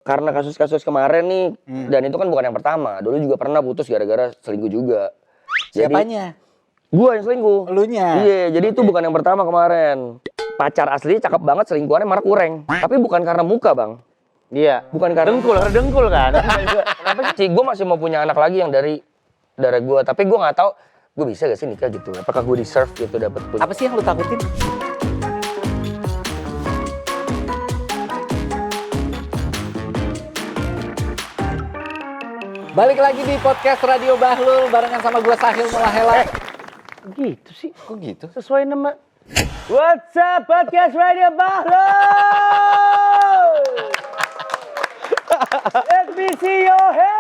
karena kasus-kasus kemarin nih, dan itu kan bukan yang pertama. Dulu juga pernah putus gara-gara selingkuh juga. Siapanya? Gua yang selingkuh. Elunya? Iya, jadi itu bukan yang pertama kemarin. Pacar aslinya cakep banget, selingkuhannya malah kurang. Tapi bukan karena muka, Bang. Iya. Bukan karena dengkul kan. kenapa sih? Gue masih mau punya anak lagi yang dari darah gue, tapi gue nggak tahu gue bisa gak sih nikah gitu. Apakah gue deserve gitu dapat punya? Apa sih yang lu takutin? Balik lagi di podcast Radio Bahlul barengan sama gue Sahil Mulahela. Gitu sih. Kok gitu? Sesuai nama. What's up podcast Radio Bahlul? Let me see your hands.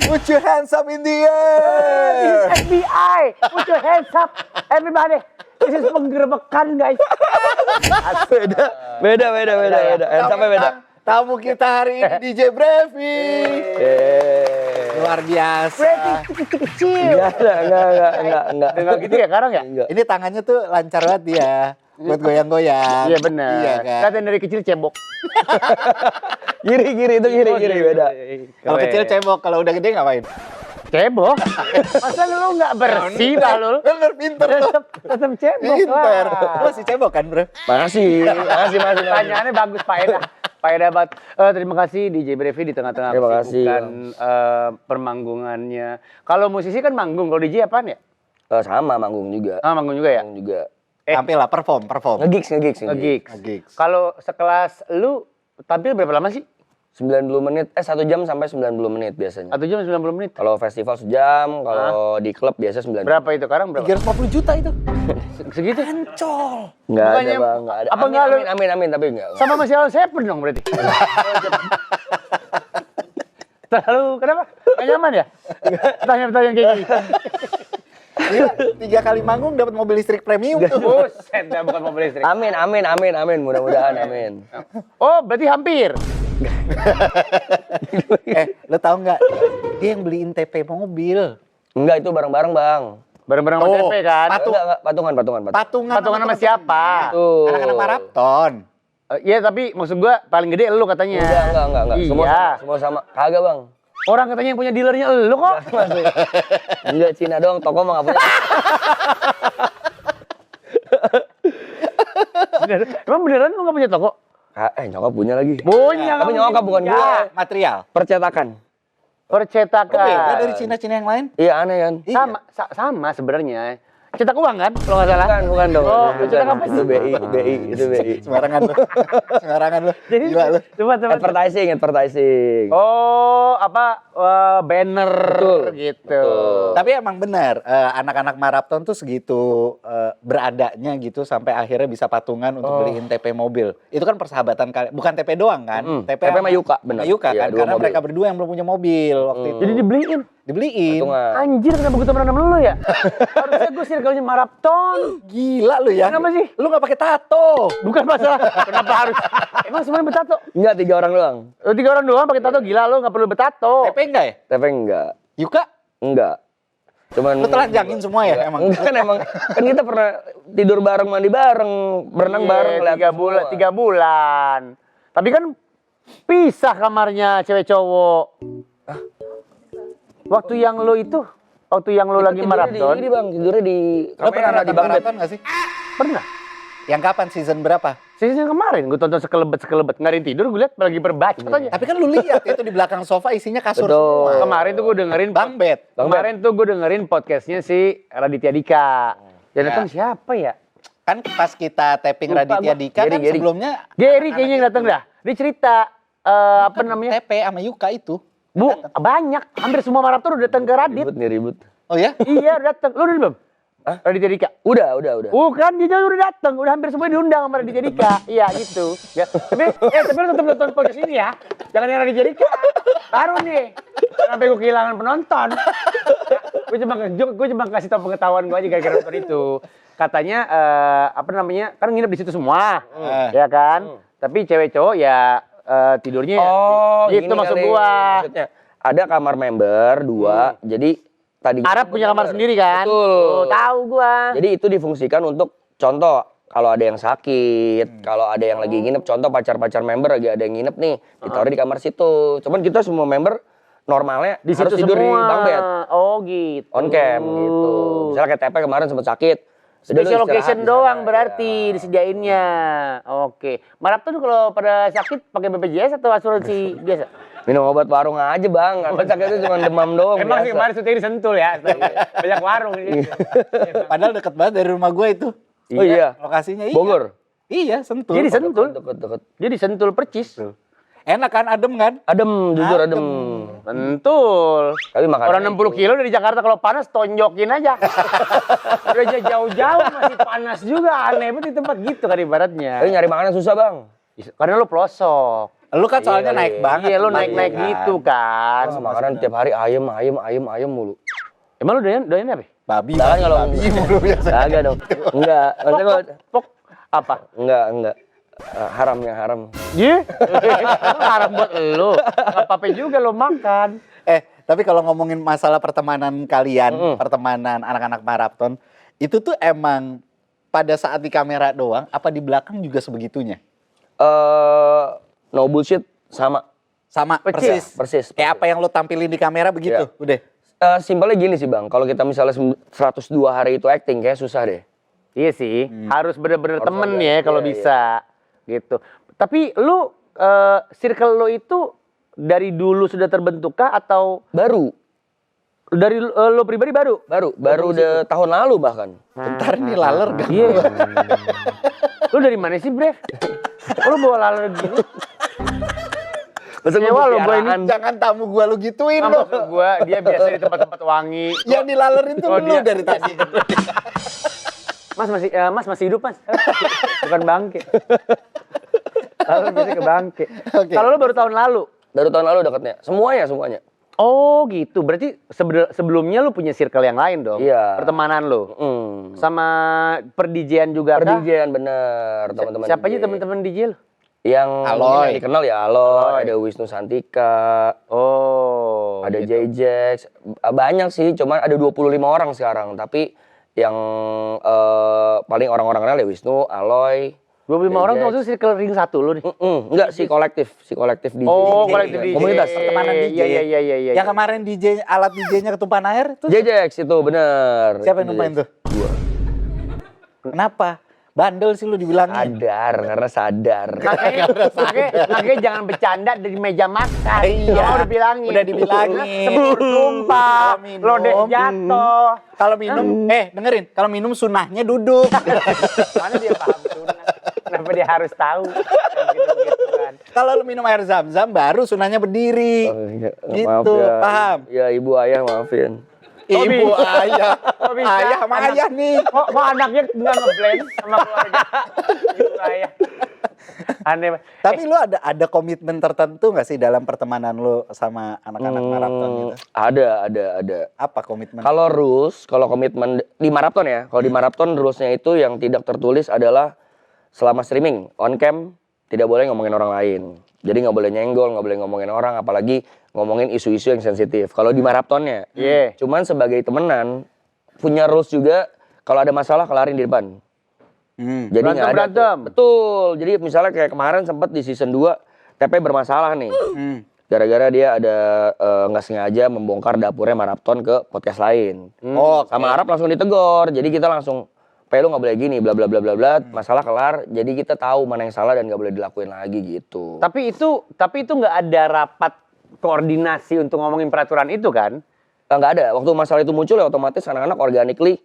Put your hands up in the air. This is FBI. Put your hands up, everybody. This is penggerebekan, guys. Beda. Sampai beda. Tamu kita hari ini DJ Brevi. Luar biasa. Brevi kecil. Enggak. Enggak gitu ya sekarang ya? Enggak. Ini tangannya tuh lancar banget dia. Buat goyang-goyang. Iya benar. Iya kan? Katanya dari kecil cebok. Giri itu giri beda. Kalau kecil cebok, kalau udah gede ngapain? Cebok? Masa lu nggak bersih, Bahlul? Bener, pinter tuh. Tetap cebok Pinter. lah. Lu masih cebok kan, bro? Masih. Pertanyaannya bagus, Pak Eda. Pak Eda banget. Terima kasih DJ Brevi di tengah-tengah Terima kasih, kesibukan permanggungannya. Kalau musisi kan manggung, kalau DJ apaan ya? Sama manggung juga. Ah, manggung juga ya? Manggung juga. Tampil lah, perform. Nge-gigs. Nge-gigs. Kalau sekelas lu tampil berapa lama sih? 90 menit, 1 jam sampai 90 menit biasanya. 1 jam 90 menit. Kalau festival sejam, kalau di klub biasa 90. Berapa itu sekarang berapa? 350 juta itu. Segitu? Ancol. Enggak ada, Bukannya- Bang, enggak ada. apa enggak lu- Amin, tapi enggak. Sama masih Alan Seven dong berarti. Terlalu kenapa? Gak nyaman ya? Pertanyaan-pertanyaan kayak gini. 3 kali manggung dapat mobil listrik premium tuh. Buset, dah bukan mobil listrik. Amin. Mudah-mudahan amin. Oh, berarti hampir. Lo tau nggak? Dia yang beliin TP mobil. Enggak, itu bareng-bareng, Bang. Bareng-bareng Oh, OTP kan? Enggak, patungan. Patungan sama siapa? Tuh. Anak-anak maraton. Iya, tapi maksud gua paling gede elu katanya. Enggak. Iya. Semua sama. Kagak, Bang. Orang katanya yang punya dealernya elu kok. Enggak, Cina doang, toko mah enggak punya. Emang beneran lu gak punya toko? Nyokap punya lagi. Punya. Tapi kamu nyokap bukan punya. gua. Material. Percetakan. Percetakan. Beda dari Cina-Cina yang lain. Iya, aneh kan? Sama sebenarnya. Cetak uang kan kalau nggak salah? Bukan dong. Oh, Bukan. cetak apa sih? Itu BI. Sembarangan lu. Jadi Gila lu. coba. Advertising. Oh, apa banner Betul. gitu. Betul. Tapi emang benar, anak-anak maraton tuh segitu beradanya gitu sampai akhirnya bisa patungan untuk beliin TP mobil. Itu kan persahabatan kalian, bukan TP doang kan? TP sama Yuka, benar. Yuka Iya, kan, 2 karena mobil. mereka berdua yang belum punya mobil waktu itu. Jadi dibeliin. Dibeliin. Patungan. Anjir, kenapa gue temenan sama lu ya? Harusnya gue circle-nya maraton. Gila lu ya. Kenapa sih? Lu gak pakai tato. Bukan masalah. Kenapa harus? Emang semuanya bertato? Enggak, 3 orang doang. Lu 3 orang doang pakai tato, gila lu nggak perlu bertato. TP enggak ya? TP enggak. Yuka? Enggak. Cuman Lu telanjangin semua ya emang? Enggak kan emang kan kita pernah tidur bareng, mandi bareng, berenang Iya, bareng, lihat 3 bulan, semua. 3 bulan. Tapi kan pisah kamarnya cewek cowok. Waktu yang lu lagi maraton. Ini Bang, tidurnya di Lu pernah di nonton bang bed. maraton gak sih? Pernah. Yang kapan? Season berapa? Season kemarin gue tonton sekelebet. Nggak ada yang tidur, gue liat lagi berbacot aja. Tapi kan lu lihat itu di belakang sofa isinya kasur Betul. semua. Kemarin tuh gue dengerin Bang bed. Kemarin tuh gue dengerin podcastnya si Raditya Dika. Yang datang siapa ya? Kan pas kita tapping Lupa Raditya gua. Dika kan Gary. sebelumnya Gary kayaknya yang datang dah. Dia cerita apa namanya? TP sama Yuka itu. Bu, banyak. Hampir semua maraton udah datang ke Radit. Ribut. Oh ya? Iya, udah datang. Lu udah belum? Raditya Dika. Udah. Bukan, dia udah datang. Udah hampir semua diundang sama Raditya Dika. Iya, gitu. Ya. Tapi lu tetap nonton podcast ini ya. Jangan yang Raditya Dika. Baru nih. Sampai gue kehilangan penonton. Gue cuma kasih tau pengetahuan gue aja gara-gara nonton itu. Katanya, apa namanya, kan nginep di situ semua. Ya kan? Tapi cewek cowok ya tidurnya. Gitu gini maksud kali. gua. Maksudnya ada kamar member 2, jadi tadi Arab punya kamar sendiri kan? Betul. Oh, tahu gua. Jadi itu difungsikan untuk contoh kalau ada yang sakit, kalau ada yang lagi nginep, contoh pacar-pacar member lagi ada yang nginep nih, ditaruh di kamar situ. Cuman kita semua member normalnya Di harus situ tidur di semua. bunk bed, Oh gitu. on cam gitu. Misalnya kayak TP kemarin sempat sakit. udah lu Special istirahat location di doang sana, berarti ya. disediainnya. Oke. Marapton kalau pada sakit pakai BPJS atau asuransi biasa? Minum obat warung aja bang, karena sakit itu cuma demam doang. Emang sih biasa. kemarin syuting di Sentul ya. Banyak warung di situ. Padahal deket banget dari rumah gue itu. Oh iya, Lokasinya iya. Bogor. Iya, Sentul. Jadi Sentul. Deket-deket. Jadi Sentul percis. Enak kan, adem kan? Adem, jujur adem. Sentul. Tapi makan Orang 60 kilo dari Jakarta kalau panas tonjokin aja. Udah jauh-jauh masih panas juga. Aneh banget di tempat gitu kan ibaratnya. Tapi nyari makanan susah bang. Karena lu pelosok. Lu kan soalnya kali. naik banget. Iya lu tempatnya naik-naik kan. gitu kan. Makanan tiap hari ayam mulu. Emang lu doyan apa? Babi. Nah, kan kalau babi mulu biasa. Kagak dong. Enggak. Maksudnya gua Pok apa? enggak. Haram yang haram. Iya. Haram buat lu. Enggak apa-apa juga lo makan. Tapi kalau ngomongin masalah pertemanan kalian, pertemanan anak-anak Marapton, itu tuh emang pada saat di kamera doang, apa di belakang juga sebegitunya? No bullshit sama. Sama, Persis. persis. Kayak apa yang lo tampilin di kamera begitu, Iya. udah. Simpelnya gini sih bang, kalau kita misalnya 102 hari itu acting kayak susah deh. Iya sih, harus bener-bener Harus temen ada, ya kalau iya, bisa gitu. Tapi lu circle lo itu dari dulu sudah terbentukkah atau Baru dari lo pribadi baru? baru udah tahun lalu bahkan. Bentar nih laler gak? Iya. Lu dari mana sih, Brev? Lu bawa laler gini? Masa Nyewa lo gua ini. piaraan. Jangan tamu gua lu gituin Nah, dong. maksud gua dia biasa di tempat-tempat wangi. Yang dilalerin tuh Oh, lu dia- dari tadi. Mas masih hidup, Mas. Bukan bangke. Lalu bisa ke bangke. Oke. Kalau lu baru tahun lalu. Baru tahun lalu dekatnya. Semuanya. Oh gitu, berarti sebelumnya lu punya circle yang lain dong? Iya. Pertemanan lu? Sama perdijian juga kah? Perdijian bener teman-teman. Siapa aja DJ. teman-teman DJ lu? Yang Aloy. mungkin yang dikenal ya Aloy, Aloy. ada Wisnu Santika, Oh. ada gitu. JJax. Banyak sih, cuman ada 25 orang sekarang. Tapi yang paling orang-orang kenal ya Wisnu, Aloy. 25 orang tuh JJax. maksudnya circle ring satu lu nih? Enggak, si kolektif DJ. Oh, DJ, kolektif DJ. Komunitas. Pertemanan DJ. Iya. Yang kemarin DJ, alat DJ-nya ketumpahan air tuh JJax itu bener. siapa yang numpain tuh? Gua. Kenapa? Bandel sih lu dibilangin. Karena sadar. Makanya jangan bercanda dari meja makan. Iya. Mama udah bilangin. Udah dibilangin. Sebelum tumpah, Kalau minum. lodeh jatuh. Kalau minum, dengerin. Kalau minum sunahnya duduk. Mana dia paham sunnah? Kenapa dia harus tahu? Gitu kan. Kalau lu minum air zam-zam baru sunahnya berdiri. Oh, iya. Gitu, Maaf ya. paham? Ya ibu ayah maafin. Ibu, bisa. ayah. Kok bisa? Ayah sama Anak- ayah nih. Kok anaknya nggak ngeblend sama keluarga? Ibu ayah. Aneh. Tapi lu ada komitmen tertentu nggak sih dalam pertemanan lu sama anak-anak Marapton gitu? Ada. Apa komitmen? Kalau komitmen di Marapton ya. Kalau di Marapton rulesnya itu yang tidak tertulis adalah selama streaming on cam tidak boleh ngomongin orang lain. Jadi nggak boleh nyenggol, nggak boleh ngomongin orang, apalagi ngomongin isu-isu yang sensitif. Kalau di Maraptonnya, Iya. cuman sebagai temenan punya rules juga. Kalau ada masalah kelarin di depan. Jadi nggak ada. Berantem. Tuh. Betul. Jadi misalnya kayak kemarin sempat di season 2 TP bermasalah nih. Gara-gara dia ada nggak sengaja membongkar dapurnya Marapton ke podcast lain. Oh, Sama Arab langsung ditegor. Jadi kita langsung, "Pe, lu nggak boleh gini, bla bla bla bla bla." Masalah kelar. Jadi kita tahu mana yang salah dan nggak boleh dilakuin lagi gitu. Tapi itu nggak ada rapat koordinasi untuk ngomongin peraturan itu kan? Nggak ada. Waktu masalah itu muncul ya otomatis anak-anak organically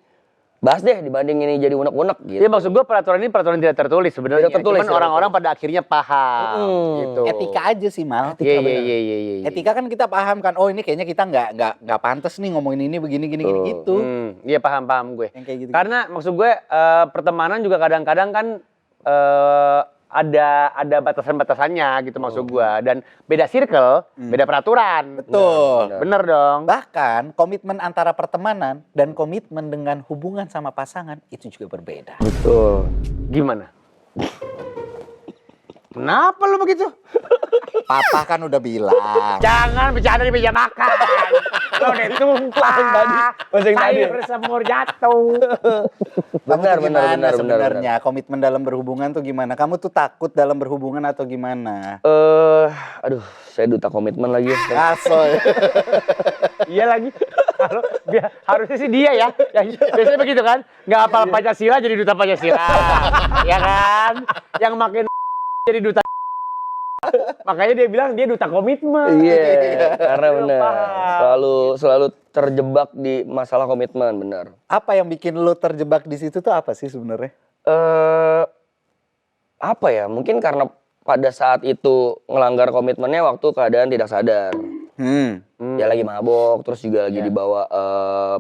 bahas deh dibanding ini jadi unek-unek gitu. Iya maksud gue peraturan ini peraturan tidak tertulis sebenarnya. Tidak tertulis, Cuman tidak orang-orang pada akhirnya paham gitu. etika aja sih Mal. Iya. Etika kan kita paham kan. Oh ini kayaknya kita nggak pantas nih ngomongin ini begini gini gitu. Iya paham gue. Yang kayak gitu. Karena maksud gue pertemanan juga kadang-kadang kan ada batasan-batasannya gitu maksud gue. Dan beda circle, beda peraturan. Betul. Bener dong. Bahkan komitmen antara pertemanan dan komitmen dengan hubungan sama pasangan itu juga berbeda. Betul. Gimana? Kenapa lu begitu? Papa kan udah bilang. Jangan bercanda di meja makan. Lo udah tumpah. Masih yang tadi. Air bersemur jatuh. Kamu Benar, tuh benar, gimana benar, sebenarnya? Komitmen dalam berhubungan tuh gimana? Kamu tuh takut dalam berhubungan atau gimana? Aduh, saya duta komitmen lagi. Asoy. Iya lagi. Kalau harusnya sih dia ya. Biasanya begitu kan. Nggak hafal Pancasila jadi duta Pancasila. Ya kan? Yang makin jadi duta. Makanya dia bilang dia duta komitmen. Iya, karena benar. Paham. Selalu terjebak di masalah komitmen, benar. Apa yang bikin lo terjebak di situ tuh apa sih sebenarnya? Apa ya? Mungkin karena pada saat itu ngelanggar komitmennya waktu keadaan tidak sadar. Ya lagi mabok, terus juga lagi dibawa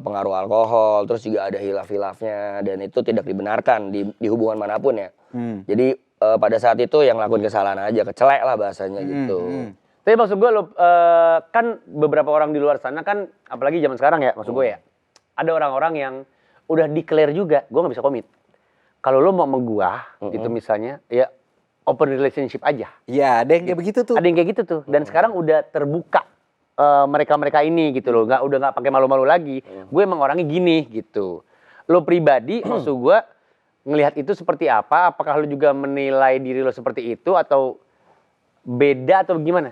pengaruh alkohol, terus juga ada hilaf-hilafnya, dan itu tidak dibenarkan di hubungan manapun ya. Jadi pada saat itu yang ngelakuin kesalahan aja, kecelek lah bahasanya gitu. Tapi maksud gue lo kan beberapa orang di luar sana kan, apalagi zaman sekarang ya, maksud gue ya, ada orang-orang yang udah declare juga, gue nggak bisa komit. Kalau lo mau sama gue, gitu misalnya, ya open relationship aja. Iya, ada yang kayak begitu tuh. Ada yang kayak gitu tuh. Dan sekarang udah terbuka mereka-mereka ini gitu loh. Udah nggak pakai malu-malu lagi. Gue emang orangnya gini gitu. Lo pribadi, maksud gue ngelihat itu seperti apa? Apakah lo juga menilai diri lo seperti itu atau beda atau gimana?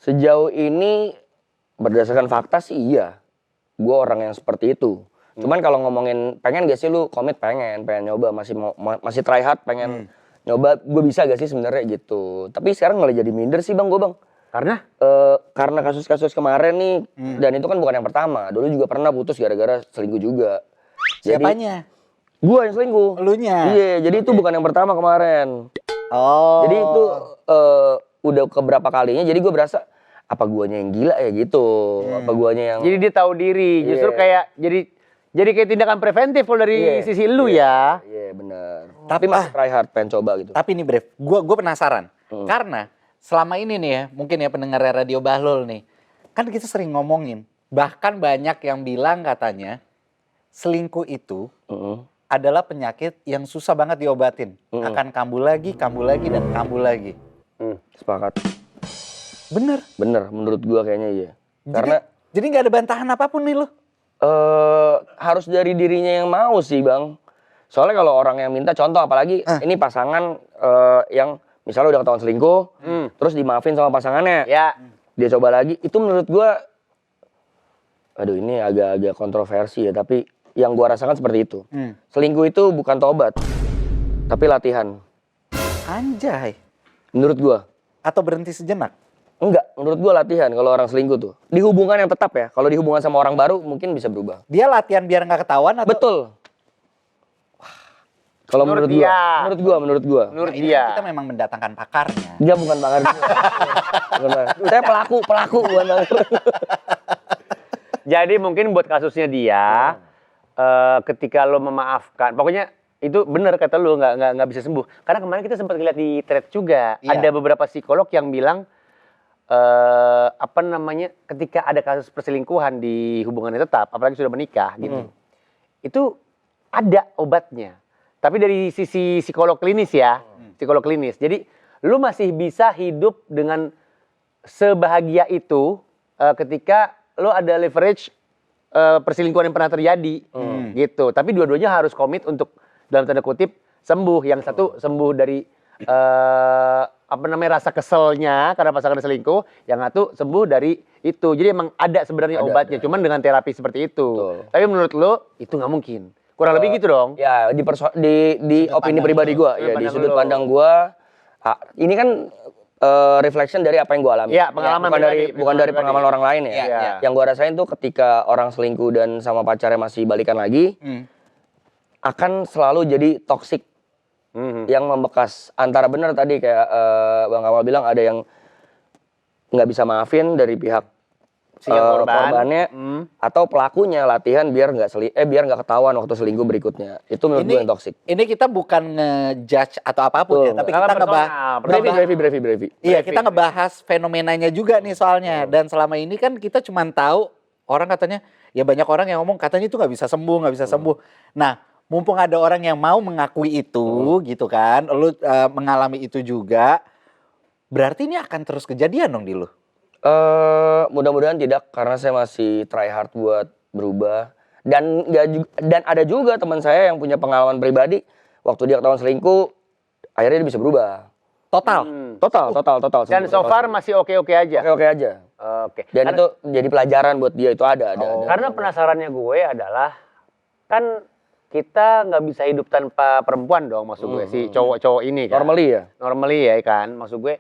Sejauh ini berdasarkan fakta sih iya, gue orang yang seperti itu. Cuman kalau ngomongin pengen gak sih lu komit, pengen nyoba, masih try hard, pengen nyoba, gue bisa gak sih sebenarnya gitu. Tapi sekarang malah jadi minder sih bang, gue bang. Karena? Karena kasus-kasus kemarin nih, dan itu kan bukan yang pertama. Dulu juga pernah putus gara-gara selingkuh juga. Siapanya? Gue yang selingkuh. Elunya? Iya, jadi itu bukan yang pertama kemarin. Oh. Jadi itu udah keberapa kalinya, jadi gue berasa apa guanya yang gila ya gitu, apa guanya yang... Jadi dia tahu diri, justru kayak jadi kayak tindakan preventif kalau dari sisi lu ya. Iya benar. Tapi masih try hard, pengen coba gitu. Tapi nih Brev, gue penasaran. Karena selama ini nih ya, mungkin ya pendengar Radio Bahlul nih, kan kita sering ngomongin, bahkan banyak yang bilang katanya, selingkuh itu adalah penyakit yang susah banget diobatin. Akan kambuh lagi, dan kambuh lagi. Sepakat. Bener. Bener, menurut gua kayaknya iya. Karena Jadi nggak ada bantahan apapun nih lo? harus dari dirinya yang mau sih bang. Soalnya kalau orang yang minta contoh, apalagi ini pasangan yang misalnya udah ketahuan selingkuh, terus dimaafin sama pasangannya, Ya. dia coba lagi, itu menurut gua, aduh ini agak-agak kontroversi ya, tapi yang gua rasakan seperti itu. Selingkuh itu bukan tobat, tapi latihan. Anjay. Menurut gua. Atau berhenti sejenak? Enggak, menurut gua latihan kalau orang selingkuh tuh. Di hubungan yang tetap ya, kalau di hubungan sama orang baru mungkin bisa berubah. Dia latihan biar nggak ketahuan atau? Betul. Kalau menurut dia. gua, menurut gua. Menurut Nah, ini dia. kita memang mendatangkan pakarnya. Dia bukan pakar gua. Bukan pakar. Saya pelaku bukan pakar. Jadi mungkin buat kasusnya dia, ketika lo memaafkan, pokoknya itu benar kata lo nggak bisa sembuh. Karena kemarin kita sempat lihat di thread juga, Iya. ada beberapa psikolog yang bilang ketika ada kasus perselingkuhan di hubungan yang tetap, apalagi sudah menikah gitu, itu ada obatnya. Tapi dari sisi psikolog klinis ya, psikolog klinis. Jadi lu masih bisa hidup dengan sebahagia itu ketika lu ada leverage perselingkuhan yang pernah terjadi gitu. Tapi dua-duanya harus komit untuk dalam tanda kutip sembuh. Yang satu sembuh dari rasa keselnya karena pasangan selingkuh, yang satu sembuh dari itu. Jadi emang ada sebenarnya obatnya, cuman dengan terapi seperti itu. Betul. Tapi menurut lo itu nggak mungkin. Kurang lebih gitu dong. Ya di opini pribadi gua, ya di sudut pandang gua. Ini kan reflection dari apa yang gua alami. Iya, pengalaman bukan dari pengalaman orang lain ya. Iya. Yang gua rasain tuh ketika orang selingkuh dan sama pacarnya masih balikan lagi, akan selalu jadi toksik. Yang membekas. Antara benar tadi kayak Bang Kamal bilang, ada yang nggak bisa maafin dari pihak korbannya, atau pelakunya latihan biar nggak ketahuan waktu selingkuh berikutnya. Itu menurut gue yang toksik. Ini kita bukan ngejudge atau apapun ya, tapi kita Brevi. Iya, kita ngebahas fenomenanya juga nih soalnya. Dan selama ini kan kita cuma tahu orang katanya, ya banyak orang yang ngomong katanya itu nggak bisa sembuh. Nah, mumpung ada orang yang mau mengakui itu gitu kan, lu mengalami itu juga, Berarti ini akan terus kejadian dong di lu? Mudah-mudahan tidak karena saya masih try hard buat berubah dan dan ada juga teman saya yang punya pengalaman pribadi waktu dia ketahuan selingkuh akhirnya dia bisa berubah. Total? Total. Dan so far masih oke-oke aja. Oke aja. Oke. Dan itu jadi pelajaran buat dia itu ada. Karena penasarannya gue adalah kan kita nggak bisa hidup tanpa perempuan dong, maksud gue si cowok-cowok ini kan. Normally ya kan, maksud gue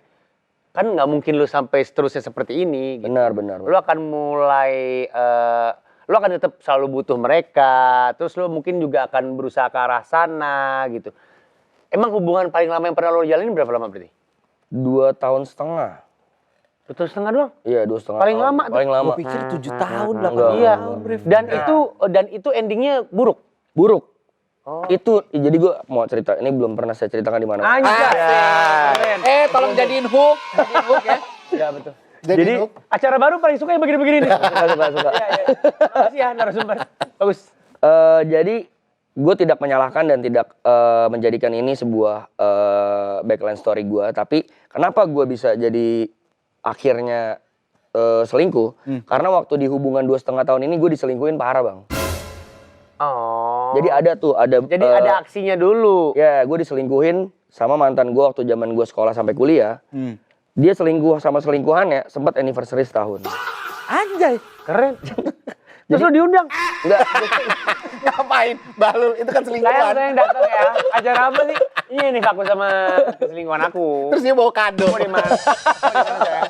kan nggak mungkin lu sampai seterusnya seperti ini. Gitu. Benar. Lu akan mulai, lu akan tetap selalu butuh mereka, terus lu mungkin juga akan berusaha ke arah sana gitu. Emang hubungan paling lama yang pernah lu jalanin berapa lama berarti? 2,5 tahun. 2,5 tahun doang? Iya 2,5 Paling tahun. lama tuh. Paling lama. Gue pikir 7 tahun, 8 Enggak. Iya. tahun, Brev. Dan itu endingnya buruk. Buruk. Oh. Itu jadi gue mau cerita ini belum pernah saya ceritakan di mana. Anjay. Tolong jadiin hook. Jadiin hook ya. Ya betul. Jadi Acara baru paling suka yang begini-begini nih. Suka. Iya. Makasih ya narasumber. Bagus. Jadi gue tidak menyalahkan dan tidak menjadikan ini sebuah backline story gue. Tapi kenapa gue bisa jadi akhirnya selingkuh? Karena waktu di hubungan 2,5 tahun ini gue diselingkuhin parah bang. Oh. Jadi Jadi ada aksinya dulu. Ya gue diselingkuhin sama mantan gue waktu zaman gue sekolah sampai kuliah. Dia selingkuh sama selingkuhannya sempat anniversary setahun. Anjay. Keren. Terus lu diundang? Enggak. Ngapain? Bahlul, itu kan Saya selingkuhan. yang datang ya. Acara apa sih? Iya nih aku sama selingkuhan aku. Terus dia bawa kado. Mau di mana? Saya?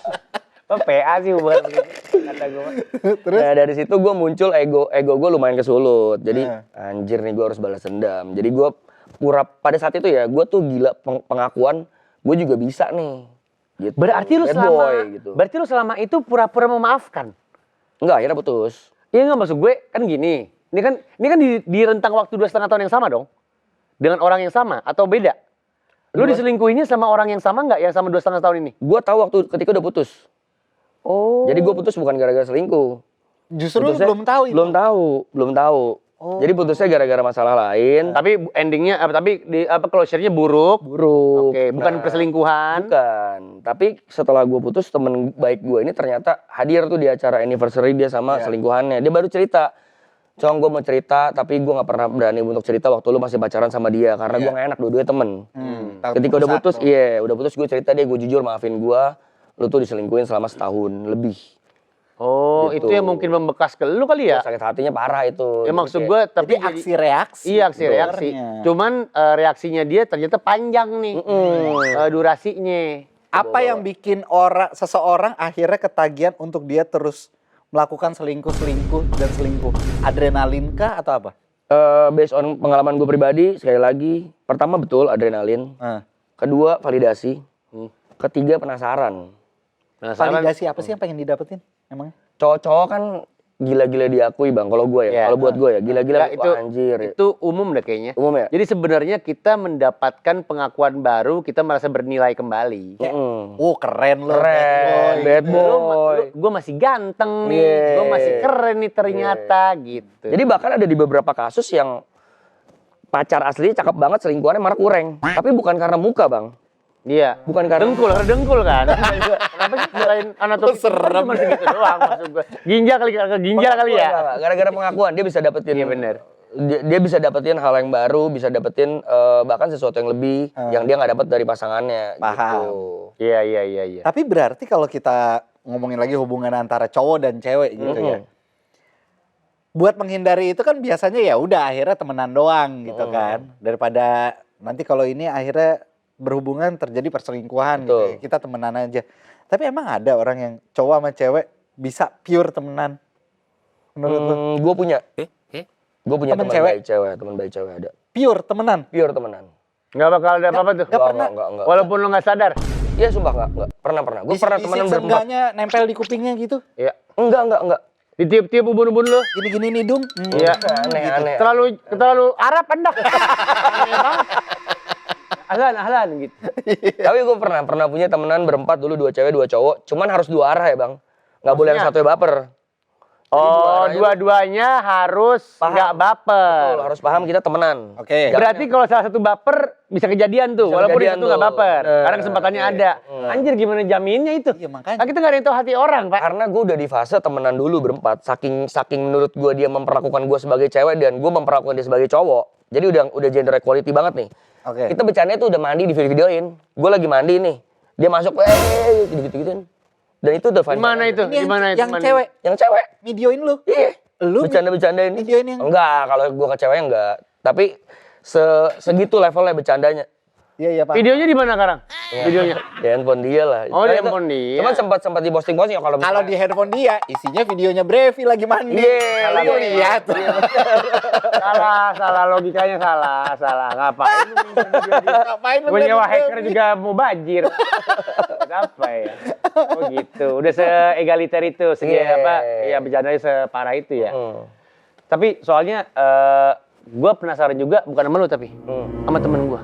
Oh, PA sih hubungan begitu. Kata gue. Terus? Nah dari situ gue muncul ego gue lumayan kesulut. Jadi anjir nih gue harus balas dendam. Jadi gue pada saat itu ya gue tuh gila pengakuan gue juga bisa nih. Gitu. Berarti lu Bad selama boy, gitu. Berarti lu selama itu pura-pura memaafkan. Enggak, akhirnya putus. Iya nggak maksud gue kan gini. Ini kan di rentang waktu 2,5 tahun yang sama dong. Dengan orang yang sama atau beda? Lu diselingkuhinnya sama orang yang sama nggak yang sama 2,5 tahun ini? Gue tahu waktu ketika udah putus. Oh. Jadi gue putus bukan gara-gara selingkuh. Justru lu Putusnya- belum tahu itu. Belum tahu. Jadi putusnya gara-gara masalah lain. Tapi endingnya closure-nya buruk. Buruk. Oke, bukan Nah, perselingkuhan. Bukan. Tapi setelah gue putus, temen baik gue ini ternyata hadir tuh di acara anniversary dia sama selingkuhannya. Dia baru cerita, Cong gue mau cerita tapi gue gak pernah berani untuk cerita waktu lu masih pacaran sama dia. Karena gue gak enak, dua-duanya temen. Ketika udah putus, udah putus gue cerita dia, gue jujur maafin gue. Lu tuh diselingkuhin selama setahun lebih. Oh, Gitu. itu yang mungkin membekas ke lu kali ya? Sakit hatinya parah itu. Ya Jadi maksud kayak- gue Tapi tapi aksi reaksi. Iya aksi reaksi. sebenarnya. Cuman reaksinya dia ternyata panjang nih durasinya. Apa yang bikin seseorang akhirnya ketagihan untuk dia terus melakukan selingkuh dan selingkuh? Adrenalin kah atau apa? Based on pengalaman gue pribadi, sekali lagi, pertama betul adrenalin, kedua validasi, ketiga penasaran. Validasi apa sih yang pengen didapetin emangnya? Cowok-cowok kan gila-gila diakui bang, kalau gue ya, Iya. kalau buat gue ya, gila-gila Nggak, wah, anjir. Itu umum deh kayaknya. Umum ya? Jadi sebenarnya kita mendapatkan pengakuan baru, kita merasa bernilai kembali. Oh keren lo. Keren, bad boy. Gue masih ganteng nih, Yeah. gue masih keren nih ternyata gitu. Jadi bahkan ada di beberapa kasus yang pacar aslinya cakep banget, selingkuhannya malah kurang. Tapi bukan karena muka bang. Iya. Bukan karena Dengkul kan. Kenapa sih selain anatomi Serem. cuma segitu doang maksud gue. Ginjal kali ya. Enggak, gara-gara pengakuan dia bisa dapetin. Iya, bener. Dia bisa dapetin hal yang baru, bisa dapetin bahkan sesuatu yang lebih yang dia nggak dapat dari pasangannya. Paham. Gitu. Iya. Tapi berarti kalau kita ngomongin lagi hubungan antara cowok dan cewek gitu ya. Buat menghindari itu kan biasanya ya udah akhirnya temenan doang gitu kan. Daripada nanti kalau ini akhirnya berhubungan terjadi perselingkuhan gitu ya. Kita temenan aja. Tapi emang ada orang yang cowok sama cewek bisa pure temenan? Menurut lu? Gue punya. Gue punya Temen teman cewek? baik cewek, teman baik cewek ada. Pure temenan? Pure temenan. Nggak bakal ada apa-apa tuh. Nggak pernah. Enggak. Walaupun lu nggak sadar. Iya sumpah enggak. Pernah. Gue pernah temenan berempat. Seenggaknya nempel di kupingnya gitu? Iya. Enggak. Ditiup-tiup ubun-ubun lu. Gini-gini nih Dung. Iya. Aneh. Terlalu Arab pendak. Aneh banget. Ahlan gitu. Tapi gue pernah punya temenan berempat dulu, 2 cewek 2 cowok. Cuman harus 2 arah ya bang. Nggak boleh yang Maksudnya? satu baper. Oh, dua-duanya harus Paham. nggak baper. Betul, harus paham kita temenan. Oke. Berarti kalau salah satu baper bisa kejadian tuh, Bisa walaupun kejadian itu nggak tuh. baper. Bener. Karena kesempatannya Iya. ada. Anjir gimana jaminnya itu? Iya, makanya. Kan kita nggak ada yang tahu hati orang, Pak. Karena gue udah di fase temenan dulu berempat. Saking menurut gue dia memperlakukan gue sebagai cewek dan gue memperlakukan dia sebagai cowok. Jadi udah gender equality banget nih. Oke. Kita bercanda tuh udah mandi di videoin. Gue lagi mandi nih. Dia masuk, gitu-gituin. Dan itu udah fine. Gimana itu? Ini Gimana itu? yang cewek Yang cewek. videoin lu. Iya. Lu Bercanda-bercandain. videoin yang Enggak, kalau gue ke ceweknya enggak. Tapi segitu levelnya bercandanya. Iya, Pak. Videonya di mana sekarang? Videonya. Di handphone dia lah. Oh, di Itu- handphone dia. Cuman sempat di posting-posting kalau Kalau di handphone dia, isinya videonya Brevi lagi mandi. Iya, Lu iya. lihat. salah logikanya salah. Ngapain lu minta video dia? Ngapain lu Gue liat nyewa Brevi? hacker juga mau banjir. Kenapa ya? Oh gitu. Udah se-egaliter itu, segi Iya. apa? Ya bercandanya separah itu ya. Hmm. Tapi soalnya gue penasaran juga, bukan sama lu tapi sama temen gue.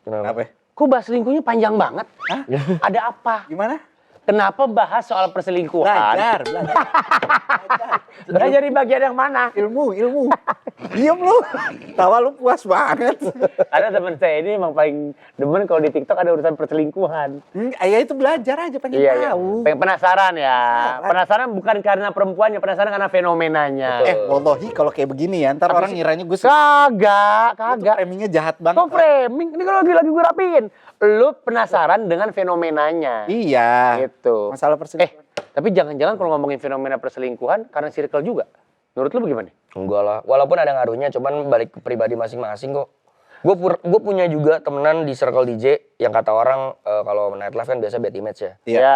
Kenapa? Apa? Kok bahas selingkuhnya panjang banget? Hah? Ada apa? Gimana? Kenapa bahas soal perselingkuhan? Belajar. Belajar di bagian yang mana? Ilmu. Diam lu. Tawa lu puas banget. Ada teman saya ini emang paling demen kalau di TikTok ada urusan perselingkuhan. Ya itu belajar aja pengen Iya. tahu. Pengen penasaran ya. Penasaran bukan karena perempuannya, penasaran karena fenomenanya. Wallahi kalau kayak begini ya, ntar orang ngiranya gue Kagak. framingnya jahat banget. Kok framing? Ini kalau lagi gue rapiin. Lu penasaran dengan fenomenanya. Iya. Gitu. Masalah perselingkuhan. Tapi jangan-jangan kalau ngomongin fenomena perselingkuhan karena circle juga. Menurut lu bagaimana? Enggak lah. Walaupun ada ngaruhnya, cuman balik ke pribadi masing-masing kok. Gue punya juga temenan di circle DJ yang kata orang kalau nightlife kan biasa bad image ya. Iya. Ya.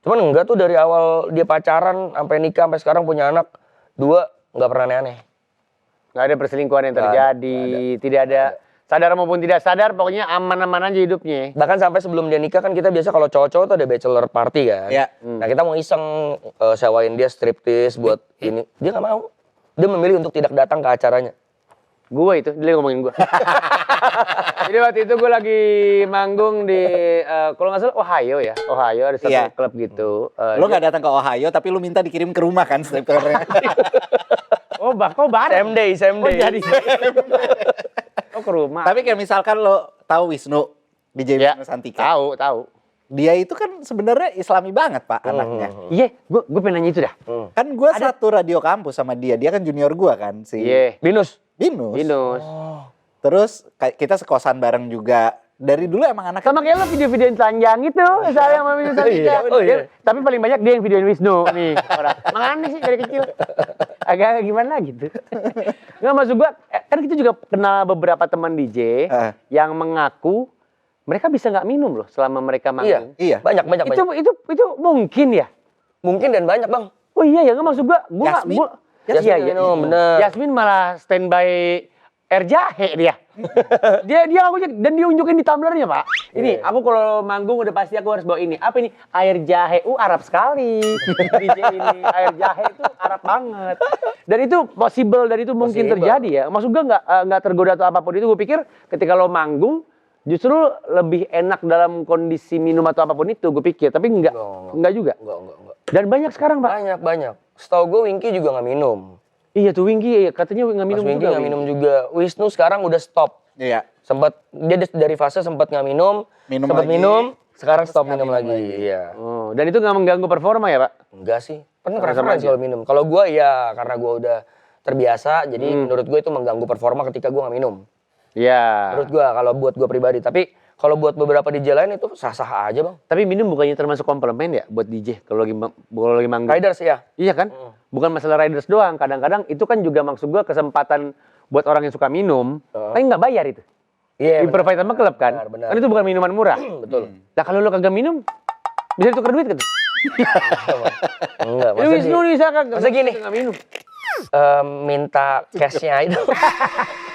Cuman enggak tuh dari awal dia pacaran sampai nikah sampai sekarang punya anak. Dua enggak pernah aneh-aneh. Nggak ada perselingkuhan yang Nggak ada, terjadi. Tidak ada. Sadar maupun tidak sadar, pokoknya aman-aman aja hidupnya. Bahkan sampai sebelum dia nikah kan kita biasa kalau cowok-cowok tuh ada bachelor party kan. Iya. Nah kita mau iseng sewain dia striptease buat ini. Dia nggak mau. Dia memilih untuk tidak datang ke acaranya. Gue itu, dia ngomongin gue. Jadi waktu itu gue lagi manggung di, kalau nggak salah Ohio ya. Ohio ada satu Iya. klub gitu. Lu nggak datang ke Ohio tapi lu minta dikirim ke rumah kan strippernya. Oh, kok bareng? Same Oh, day. jadi. Oh, ke rumah. Tapi kayak misalkan lo tahu Wisnu, DJ Ya, Wisnu Santika. tahu. Dia itu kan sebenarnya Islami banget Pak anaknya. Iya, gue pengen nanya itu dah. Kan gue satu radio kampus sama dia. Dia kan junior gue kan si Iya. Binus. Binus. Binus. Terus kita sekosan bareng juga. Dari dulu emang anak Sama kayak lo video-videoin telanjang itu, saya sama Wisnu Santika. Oh, iya. Tapi paling banyak dia yang videoin Wisnu nih orang. Emang aneh sih dari kecil. Agak gimana gitu. Nggak maksud gua, kan kita juga kenal beberapa teman DJ yang mengaku mereka bisa nggak minum loh selama mereka manggung. Iya. Banyak. Itu mungkin ya? Mungkin dan banyak bang. Oh iya ya, nggak maksud gua nggak- Yasmin? gua- Yasmin iya, minum, bener. Yasmin malah standby air jahe dia. dia ngakunya dan dia unjukin di tumblernya, Pak. Ini aku kalau manggung udah pasti aku harus bawa ini. Apa ini? Air jahe. Arab sekali. DJ ini air jahe itu Arab banget. Dan itu possible dan itu mungkin Possible. terjadi ya. Maksud gua nggak tergoda atau apapun itu. Gue pikir ketika lo manggung justru lebih enak dalam kondisi minum atau apapun itu. Gue pikir, tapi enggak juga. Enggak. Dan banyak sekarang, Pak. Banyak. Setahu gue Winky juga nggak minum. Iya tuh Wingky, katanya nggak minum Mas Winky juga. nggak minum juga. Wisnu sekarang udah stop. Iya. Sempat dia dari fase sempat nggak minum, Minum sempat lagi. minum, sekarang stop nggak minum minum lagi. Iya. Oh, dan itu nggak mengganggu performa ya, Pak? Enggak sih. Kan Sama preferensi aja. kalau minum. Kalau gue ya karena gue udah terbiasa, jadi menurut gue itu mengganggu performa ketika gue nggak minum. Iya. Menurut gue kalau buat gue pribadi. Tapi kalau buat beberapa DJ lain itu sah-sah aja bang. Tapi minum bukannya termasuk komplement ya buat DJ kalau lagi manggung? Riders ya. Iya kan? Bukan masalah riders doang. Kadang-kadang itu kan juga maksud gua kesempatan buat orang yang suka minum. Tapi nggak bayar itu. Iya. Di-provide sama klub kan? Benar. Kan itu bukan minuman murah. Betul. Nah kalau lu kagak minum, bisa ditukar duit kan? Enggak. Ini Wisnu nih saya kagak. masa gini? Nggak minum. Minta cashnya itu.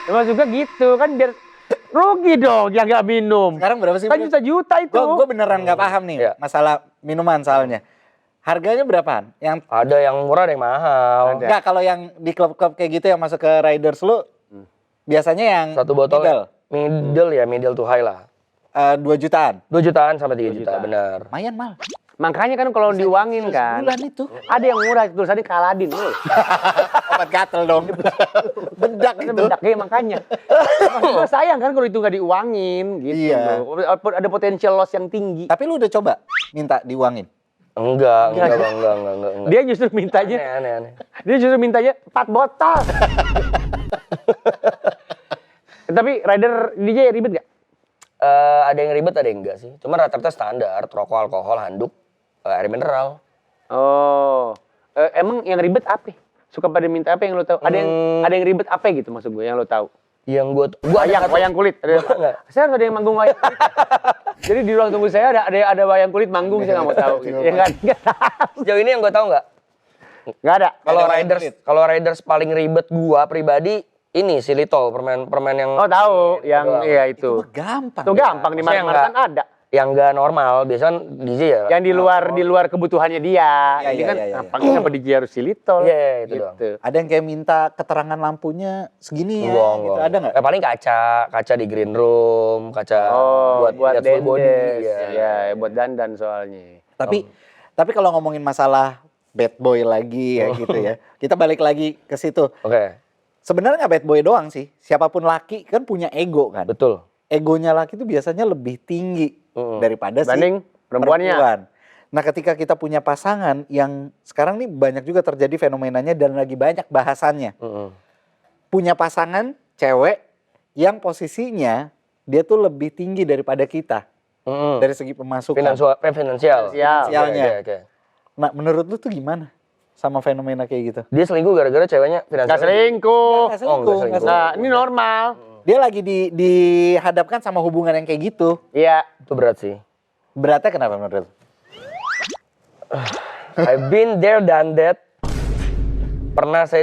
Ya, maksud gua gitu kan biar rugi dong yang nggak minum. Sekarang berapa sih? Kan juta-juta itu. Gue beneran nggak paham nih Iya. masalah minuman soalnya. Harganya berapaan? Yang Ada yang murah, ada yang mahal. Ada. enggak kalau yang di klub-klub kayak gitu yang masuk ke riders lu biasanya yang Satu botol middle, middle to high lah. 2 jutaan. 2 jutaan sampai 3 juta, benar. Lumayan mal. Makanya kan kalau diuangin kan, Bulan itu. ada yang murah tulisannya Kaladin. Obat gatel dong. Bedak Itu itu. bedaknya makanya. Maksud gua sayang kan kalau itu nggak diuangin gitu. Iya. loh. Ada potensial loss yang tinggi. Tapi lu udah coba minta diuangin? Enggak. Dia justru mintanya, Aneh. dia justru mintanya 4 botol. Tapi rider DJ ribet gak? Ada yang ribet, ada yang enggak sih. Cuma rata-rata standar, rokok, alkohol, handuk, air mineral. Oh, emang yang ribet apa? Suka pada minta apa yang lo tahu? Ada yang ribet apa gitu maksud gue yang lo tahu? Yang gua Wayang kulit. Enggak. Saya harus ada yang manggung wayang kulit. Jadi di ruang tunggu saya ada wayang kulit manggung, saya nggak mau tahu. Ya nggak tahu. Sejauh ini yang gua tahu enggak? Nggak ada. Kalau riders paling ribet gua pribadi ini silitol, permen yang Oh tahu, yang doang. iya Itu itu. mah gampang. Itu gampang di Maksudnya Maret-Maretan ada. yang enggak normal, biasanya DJ ya. Yang di luar kebutuhannya dia. Iya, Ini iya, kan iya, iya. kenapa DJ harus silitol? Iya, itu doang. Ada yang kayak minta keterangan lampunya segini ya, Enggak. gitu. Ada nggak? Paling kaca di green room, kaca Oh, buat lihat full body. dendes. Iya. Ya, buat dandan soalnya. Tapi kalau ngomongin masalah bad boy lagi ya gitu ya. Kita balik lagi ke situ. Oke, Sebenarnya nggak bad boy doang sih. Siapapun laki kan punya ego kan. betul. Egonya laki itu biasanya lebih tinggi daripada Banding si perempuannya. perempuan. Nah, ketika kita punya pasangan yang sekarang nih banyak juga terjadi fenomenanya dan lagi banyak bahasannya. Punya pasangan cewek yang posisinya dia tuh lebih tinggi daripada kita dari segi pemasukan. Finansial. Finansialnya. Oke. Nah, menurut lu tuh gimana sama fenomena kayak gitu? Dia selingkuh gara-gara ceweknya finansial. Nggak selingkuh. Nggak selingkuh, nggak selingkuh. Nah, ini normal. Dia lagi dihadapkan sama hubungan yang kayak gitu. Iya. Itu berat sih. Beratnya kenapa menurut lu? I've been there, done that. Pernah saya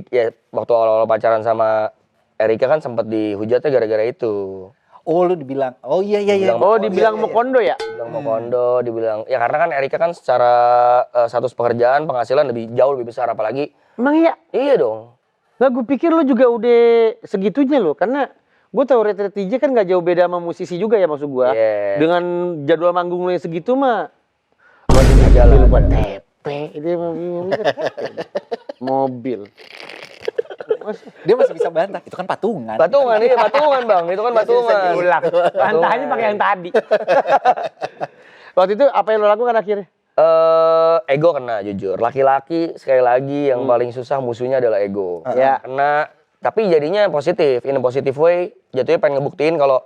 ya, waktu awal-awal pacaran sama Erika kan sempat dihujatnya gara-gara itu. Oh, lu dibilang. Oh iya. Oh, dibilang mau kondo ya? Dibilang mau kondo, dibilang ya karena kan Erika kan secara status pekerjaan penghasilan jauh lebih besar, apalagi Emang iya? iya dong. Nggak, gue pikir lo juga udah segitunya lo. Karena gue tahu Retret DJ kan nggak jauh beda sama musisi juga ya maksud gue. Iya. Dengan jadwal manggung lo yang segitu mah. Aja lah. Buat TP. Ini mobil. Dia masih bisa bantah. Itu kan patungan. Patungan bang, itu kan patungan. Ulang. Bantahnya pakai yang tadi. Waktu itu apa yang lo lakukan akhirnya? Ego kena jujur. Laki-laki sekali lagi yang paling susah musuhnya adalah ego. Ya. Kena, tapi jadinya positif, in a positive way. Jatuhnya pengen ngebuktiin kalau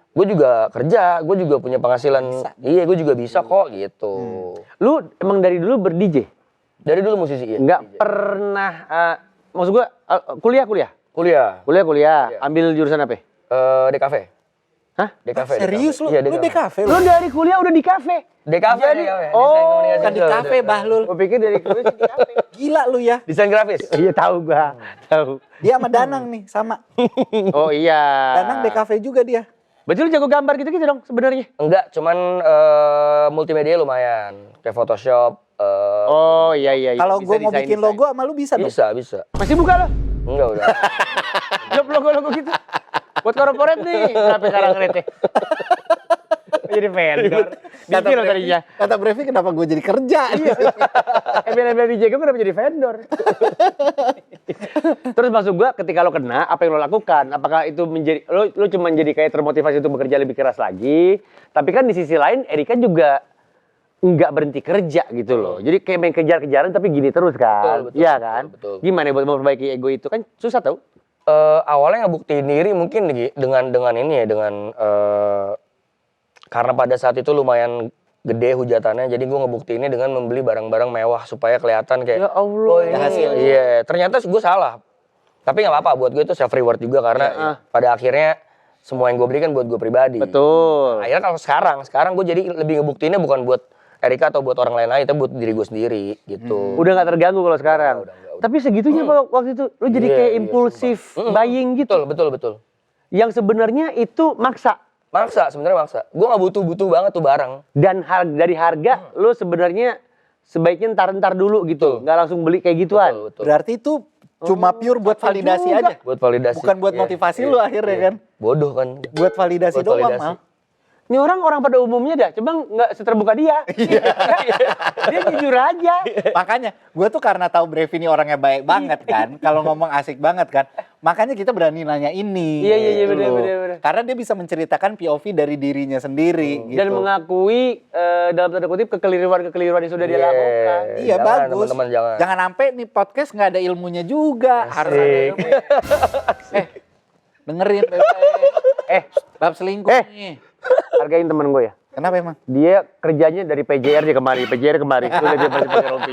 gue juga kerja, gue juga punya penghasilan. Iya, gue juga bisa kok gitu. Lu emang dari dulu ber-DJ? Dari dulu musisi ya. Nggak pernah, maksud gue kuliah? Kuliah. Kuliah. Ambil jurusan apa? DKV. Hah? DKV. Serius lu? Iya, Lu DKV lu? Lu dari kuliah udah di kafe? DKV. Jadi, DKV. oh, Bukan di kafe, Bahlul. Gue pikir dari kuliah di kafe. Gila lu ya. Desain grafis. Iya tahu gua, tahu. Dia sama Danang nih, sama. Oh iya. Danang DKV juga dia. Berarti lu jago gambar gitu-gitu dong sebenarnya? Enggak, cuman multimedia lumayan. Kayak Photoshop. Oh iya. Kalau Bisa gue mau desain. bikin logo sama lu bisa dong. Bisa. Masih buka lo? Enggak udah. Job logo-logo gitu. Buat korporat nih, kenapa sekarang rete? Jadi vendor. Dicil tadinya. Kata Brevi kenapa gue jadi kerja? Embel-embel DJ gue kenapa jadi vendor? Terus maksud gua ketika lo kena, apa yang lo lakukan? Apakah itu menjadi, lo cuma jadi kayak termotivasi untuk bekerja lebih keras lagi? Tapi kan di sisi lain Erika juga nggak berhenti kerja gitu loh. Jadi kayak main kejar-kejaran tapi gini terus kan? Betul, Iya kan? betul. Gimana buat memperbaiki ego itu kan susah tau? Awalnya ngebuktiin diri mungkin dengan ini ya, dengan karena pada saat itu lumayan gede hujatannya, jadi gue ngebuktiinnya dengan membeli barang-barang mewah supaya kelihatan kayak Ya Allah. oh ini hasil. iya, ternyata gue salah. Tapi nggak apa-apa, buat gue itu self reward juga karena pada akhirnya semua yang gue beli kan buat gue pribadi. Betul. Akhirnya kalau sekarang gue jadi lebih ngebuktiinnya bukan buat Erika atau buat orang lain, tapi buat diri gue sendiri gitu. Udah nggak terganggu kalau sekarang. Udah. Tapi segitunya waktu itu lo jadi Iya, kayak iya, impulsif buying gitu. Betul. Yang sebenarnya itu maksa. Sebenarnya maksa. Gue nggak butuh banget tuh barang. Dan dari harga lo sebenarnya sebaiknya ntar dulu gitu, nggak langsung beli kayak gituan. Betul. Berarti itu cuma pure buat validasi juga. aja. Buat validasi. Bukan buat Iya, motivasi iya, lu akhirnya iya. kan. Bodoh kan. Buat validasi Buat doang validasi. mal. Ini orang pada umumnya dah, coba nggak seterbuka dia. Dia jujur aja. Makanya gue tuh karena tahu Brevi ini orangnya baik banget kan, kalau ngomong asik banget kan, makanya kita berani nanya ini. Iya, gitu loh. bener. Karena dia bisa menceritakan POV dari dirinya sendiri. Gitu. Dan mengakui dalam tanda kutip kekeliruan yang sudah dia lakukan. Iya Jangan, bagus. teman-teman, jangan. sampai nih podcast nggak ada ilmunya juga. Harus ada ilmunya. Dengerin bab selingkuh nih. Hargain temen gue ya. Kenapa emang? Dia kerjanya dari PJR dia kemari. Udah dia masih pakai rompi.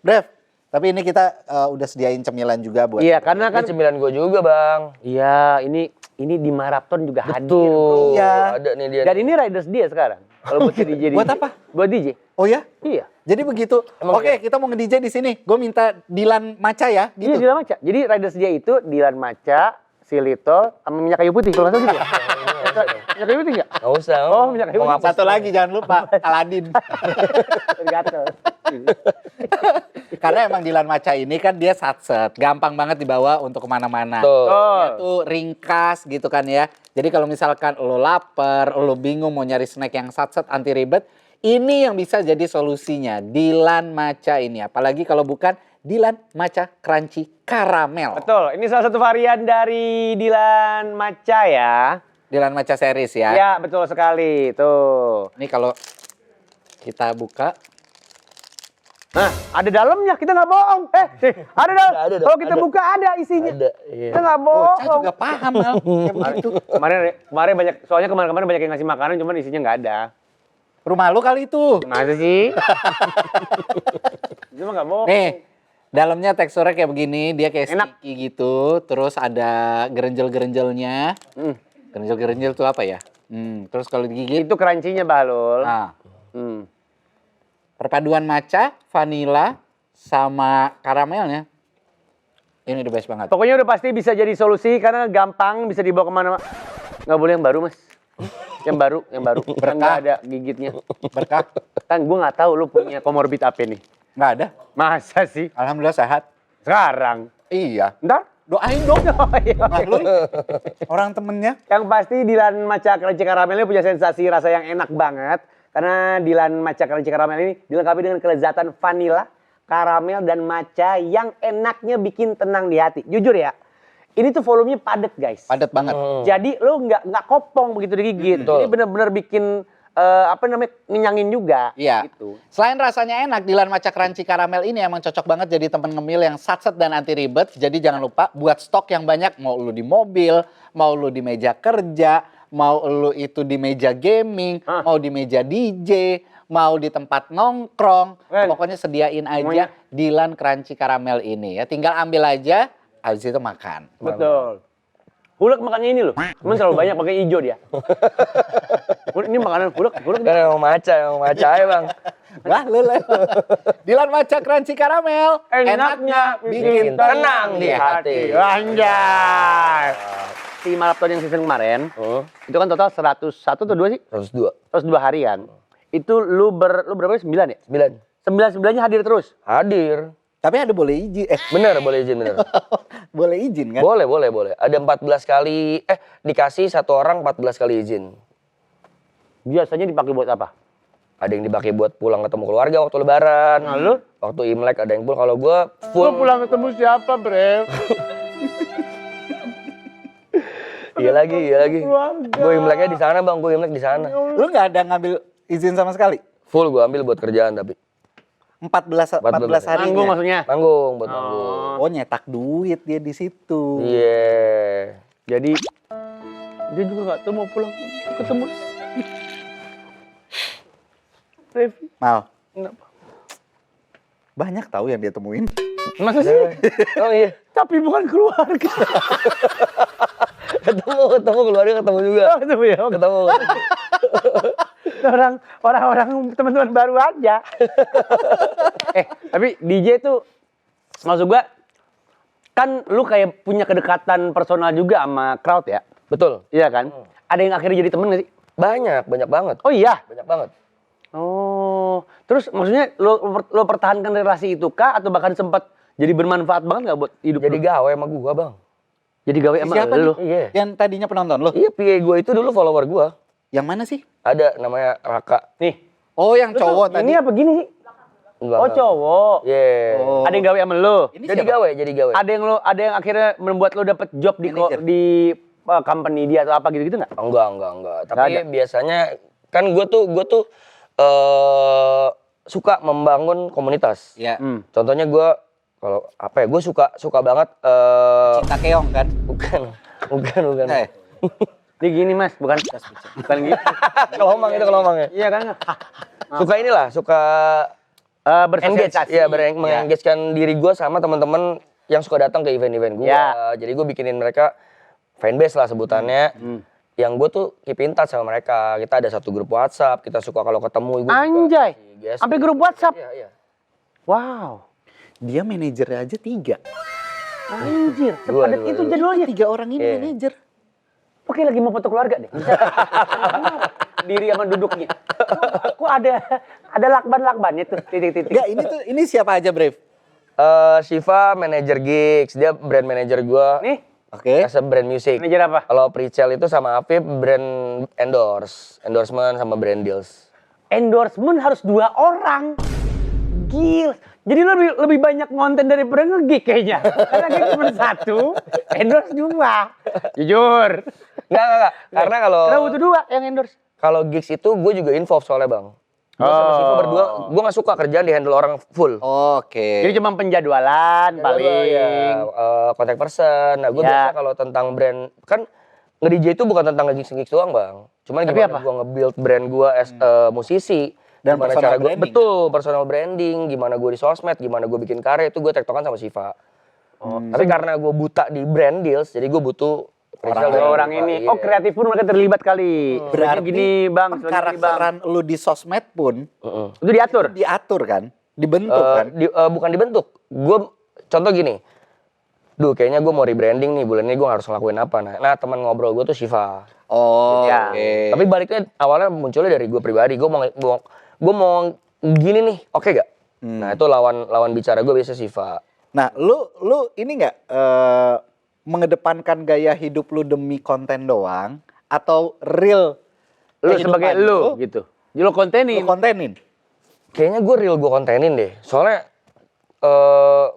Brev, tapi ini kita udah sediain cemilan juga buat. Iya, karena kan Kan cemilan gue juga bang. iya, ini di Marapton juga hadir. Bro. Tuh, Iya. ada nih dia. Dan ini riders dia sekarang. Kalau buat DJ. Buat apa? Buat DJ. Oh ya? Iya. Jadi begitu. Oke, kita mau nge-DJ di sini. Gue minta Dilan Maca ya, Iya, gitu. Dilan Maca. Jadi riders dia itu Dilan Maca, Silito, sama minyak kayu putih. Kalau nggak salah gitu ya? Minyak kayu putih nggak? Nggak usah. Oh, minyak kayu Mau putih. ngapus Satu lagi jangan lupa, Aladin. Gatel. Karena emang Dilan Maca ini kan dia satset, gampang banget dibawa untuk kemana-mana. Tuh. Dia tuh ringkas gitu kan ya. Jadi kalau misalkan lo lapar, lo bingung mau nyari snack yang satset anti ribet, ini yang bisa jadi solusinya. Dilan Maca ini, apalagi kalau bukan Dilan Maca Crunchy Caramel. Betul. Ini salah satu varian dari Dilan Maca ya. Dilan Maca series ya. Ya, betul sekali. Tuh. Ini kalau kita buka, Nah, ada dalamnya, kita nggak bohong. Ada dalam. Ada, Kalau kita ada. buka ada isinya. Ada, iya. Kita nggak Saya bohong. juga paham Mel. Kayak begitu. Kemarin banyak, soalnya kemarin banyak yang ngasih makanan, cuman isinya nggak ada. Rumah lu kali itu. Masa sih? Cuma nggak bohong. Nih, dalamnya teksturnya kayak begini, dia kayak Enak. sticky gitu. Terus ada gerenjel-gerenjelnya. Gerenjel-gerenjel tuh apa ya? Terus kalau digigit, Itu crunchy-nya, Bahlul. nah, Hmm. perpaduan matcha, vanilla, sama karamelnya. Ini the best banget. Pokoknya udah pasti bisa jadi solusi karena gampang, bisa dibawa kemana. Nggak boleh yang baru, Mas. Yang baru. Yang nggak ada gigitnya. Berkah. Kan gue nggak tahu lu punya komorbid apa nih. Nggak ada. Masa sih? Alhamdulillah sehat. Sekarang. Iya. Ntar? Doain dong. Oh, iya. Mahlul. Orang temennya. Yang pasti Dilan Maca Crunchy Caramel ini punya sensasi rasa yang enak banget. Karena Dilan Maca Crunchy Caramel ini dilengkapi dengan kelezatan vanila, karamel, dan matcha yang enaknya bikin tenang di hati. Jujur ya, ini tuh volumenya padat guys. Padat banget. Jadi lo nggak kopong begitu digigit. Ini bener-bener bikin ngenyangin juga. Iya. Gitu. Selain rasanya enak, Dilan Maca Crunchy Caramel ini emang cocok banget jadi temen ngemil yang satset dan anti ribet. Jadi jangan lupa buat stok yang banyak. Mau lu di mobil, mau lu di meja kerja, mau lu itu di meja gaming, mau di meja DJ, mau di tempat nongkrong. Pokoknya sediain aja Dilan Crunchy Caramel ini ya. Tinggal ambil aja, habis itu makan. Betul. Hulek makannya ini loh. Cuman selalu banyak pakai hijau dia. Ini makanan hulek. Kan emang maca aja bang. Lah, lu. Dilan Maca Crunchy Caramel. Enaknya bikin tenang di hati. Anjay. Si maraton yang season kemarin, itu kan total 101 atau 2 sih? 102. 102 hari kan. Itu lu berapa? 9 ya? 9. 9-9-nya hadir terus. Hadir. Tapi ada boleh izin. Bener, boleh izin bener. Boleh izin kan? Boleh. Ada 14 kali, dikasih satu orang 14 kali izin. Biasanya dipakai buat apa? Ada yang dipakai buat pulang ketemu keluarga waktu lebaran. Nah, lu? Waktu Imlek ada yang pulang. Kalau gue full. Lu pulang ketemu siapa, Bre? Iya lagi. Keluarga. Gue Imleknya di sana bang, gue Imlek di sana. Lu nggak ada ngambil izin sama sekali? Full gue ambil buat kerjaan tapi. 14 hari. Manggung maksudnya? Manggung buat manggung. Oh, nyetak duit dia di situ. Iya. Jadi dia juga nggak tahu mau pulang ketemu. Revi, Mal, kenapa? banyak tahu yang dia temuin. Masa sih? Oh iya. Tapi bukan keluarga. Ketemu keluarga ketemu juga. Oh, ketemu ya. Ketemu. Orang-orang teman-teman baru aja. Tapi DJ tuh maksud gua kan lu kayak punya kedekatan personal juga sama crowd ya? Betul. Iya kan? Ada yang akhirnya jadi temen gak sih? Banyak banget. Oh iya? Banyak banget. Oh, terus maksudnya lo pertahankan relasi itu kah atau bahkan sempat jadi bermanfaat banget gak buat hidup Jadi lu? gawe sama gua bang. Jadi gawe sama Siapa lu? nih? Iya. Yang tadinya penonton lu? Iya, PA gue itu dulu follower gue. Yang mana sih? Ada namanya Raka. Nih. Oh, yang Lu tuh cowok tadi. Ini apa gini sih? Enggak, Oh, enggak. cowok. Yeah. Oh. Ada yang gawe sama lu. Ini Jadi siapa? gawe. Ada yang akhirnya membuat lu dapet job di Manager. di company dia atau apa gitu-gitu enggak? Enggak. Tapi Nggak ada. biasanya kan gue tuh suka membangun komunitas. Ya. Contohnya gue kalau apa ya, gue suka banget Cinta keong kan? bukan. Eh. Ini gini Mas, bukan gitu. Kelomang itu kelomangnya. Iya kan? Suka inilah, suka engage, Bersosialisasi. ya mengengagekan diri gue sama teman-teman yang suka datang ke event-event gue. Ya. Jadi gue bikinin mereka fanbase lah sebutannya. Yang gue tuh keep in touch sama mereka. Kita ada satu grup WhatsApp, kita suka kalau ketemu. Gua suka Anjay. kasih gesture. Sampai grup WhatsApp. Iya. Wow. Dia manajernya aja 3. Anjir, Dua. sepadat itu jadwalnya. 3 orang ini Iya. manajer. Oke, lagi mau foto keluarga deh. Diri sama duduknya. Kok ada lakban-lakbannya tuh, titik-titik. Enggak, ini siapa aja, Brave? Shiva manajer gigs, dia brand manager gue. Nih, Oke. As a brand music. manajer apa? Kalau Pricel itu sama Afif brand endorsement sama brand deals. Endorsement harus 2 orang. Gil. Jadi lo lebih banyak konten daripada nge-gig kayaknya. Karena gig cuma 1, endorse 2. Jujur. Enggak. Karena kalau Karena butuh 2 yang endorse. kalau gigs itu gue juga involve soalnya bang. Gue sama Shiva berdua, gue gak suka kerjaan di handle orang full. Oke. Jadi cuma penjadwalan paling. Ya, contact person. Nah gue Ya. biasa kalau tentang brand, kan nge-DJ itu bukan tentang nge-gigs doang bang. Cuman Tapi gimana apa? gue nge-build brand gue as musisi. Dan Gimana personal cara gue, branding. betul, personal branding. Gimana gue di sosmed, gimana gue bikin karya, itu gue tektokan sama Shiva. Tapi karena gue buta di brand deals, jadi gue butuh Pricel dan Orang Shiva, ini. iya. Oh, kreatif pun mereka terlibat kali. Berarti gini, Bang, sebagai gini, Bang. karakteran lu di sosmed pun Itu diatur. diatur kan? Dibentuk kan? Bukan dibentuk. Gue contoh gini. Duh, kayaknya gue mau rebranding nih, bulan ini gue harus ngelakuin apa. Nah teman ngobrol gue tuh Shiva. Oh, Ya. oke. Tapi baliknya awalnya munculnya dari gue pribadi. Gue mau gini nih, oke gak? Nah itu lawan bicara gue biasa Shiva. Nah, lu ini nggak mengedepankan gaya hidup lu demi konten doang atau real Lu kehidupan sebagai lu gitu. Jadi lu kontenin. lu kontenin? Kayaknya gue real gue kontenin deh. Soalnya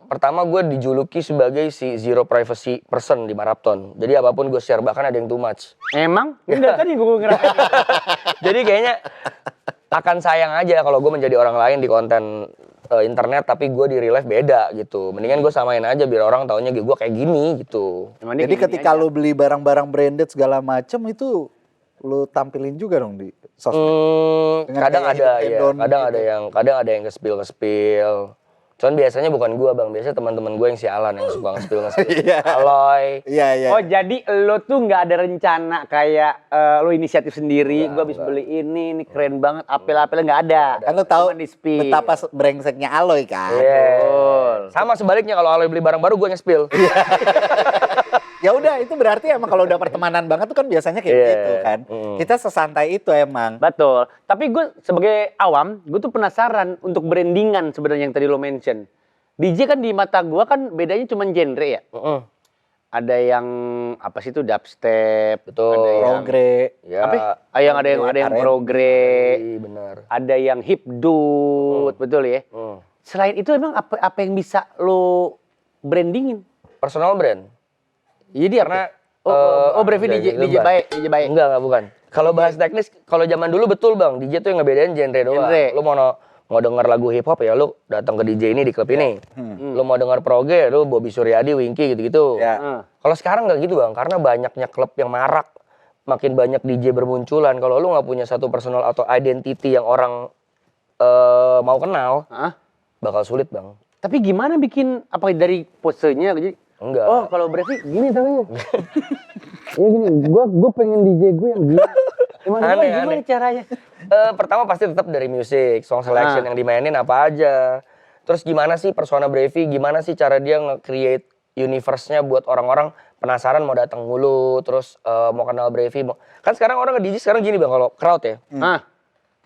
pertama gue dijuluki sebagai si zero privacy person di marathon. Jadi apapun gue share, bahkan ada yang too much. Emang? Enggak tadi gue ngerasain. Jadi kayaknya akan sayang aja kalau gue menjadi orang lain di konten internet, tapi gue di real life beda gitu. Mendingan gue samain aja biar orang taunya gue kayak gini gitu. Emang dia Jadi gini ketika aja. lu beli barang-barang branded segala macem itu lu tampilin juga dong di sosmed. Dengan Kadang gaya ada hidup ya, hedon kadang ada yang nge-spill. Cuman biasanya bukan gue bang, biasanya teman-teman gue yang sialan yang suka nge-spill. Iya. Aloy. Iya, iya. Oh, jadi lo tuh nggak ada rencana kayak lo inisiatif sendiri, gue habis beli ini keren banget, apel-apelnya nggak ada. Kan lu tahu Cuma di-spill. betapa brengseknya Aloy kan. Iya. Sama sebaliknya kalau Aloy beli barang baru gue nge-spill. Ya udah, itu berarti emang kalau udah pertemanan banget tuh kan biasanya kayak Iya. gitu kan. Kita sesantai itu emang. Betul. Tapi gue sebagai awam, gue tuh penasaran untuk brandingan sebenarnya yang tadi lo mention. DJ kan di mata gue kan bedanya cuma genre ya. Ada yang apa sih itu dubstep, Betul. ada yang Progre. Ya. apa? Yang ada yang R&B. progre, Iya benar. ada yang hipdut, betul ya. Selain itu emang apa yang bisa lo brandingin? Personal brand. Jadi Karena Brevi DJ baik, DJ baik. Enggak, bukan. Kalau bahas teknis, kalau zaman dulu betul bang, DJ tuh yang ngebedain genre doang. Genre. Lu mau denger lagu hip hop ya lu datang ke DJ ini di klub ini. Lu mau denger proge, lu Bobby Suryadi, Winky gitu-gitu. Ya. Kalau sekarang nggak gitu bang, karena banyaknya klub yang marak, makin banyak DJ bermunculan. Kalau lu nggak punya satu personal atau identity yang orang mau kenal, Hah? bakal sulit bang. Tapi gimana bikin apa dari posenya jadi Enggak. oh, kalau Brevi gini namanya. Ya gini, gua pengen DJ gue yang gini. Gimana caranya? Pertama pasti tetap dari musik, song selection yang dimainin apa aja. Terus gimana sih persona Brevi, gimana sih cara dia nge-create universe-nya buat orang-orang penasaran mau datang mulu, terus mau kenal Brevi. Kan sekarang orang nge-DJ sekarang gini bang, kalau crowd ya.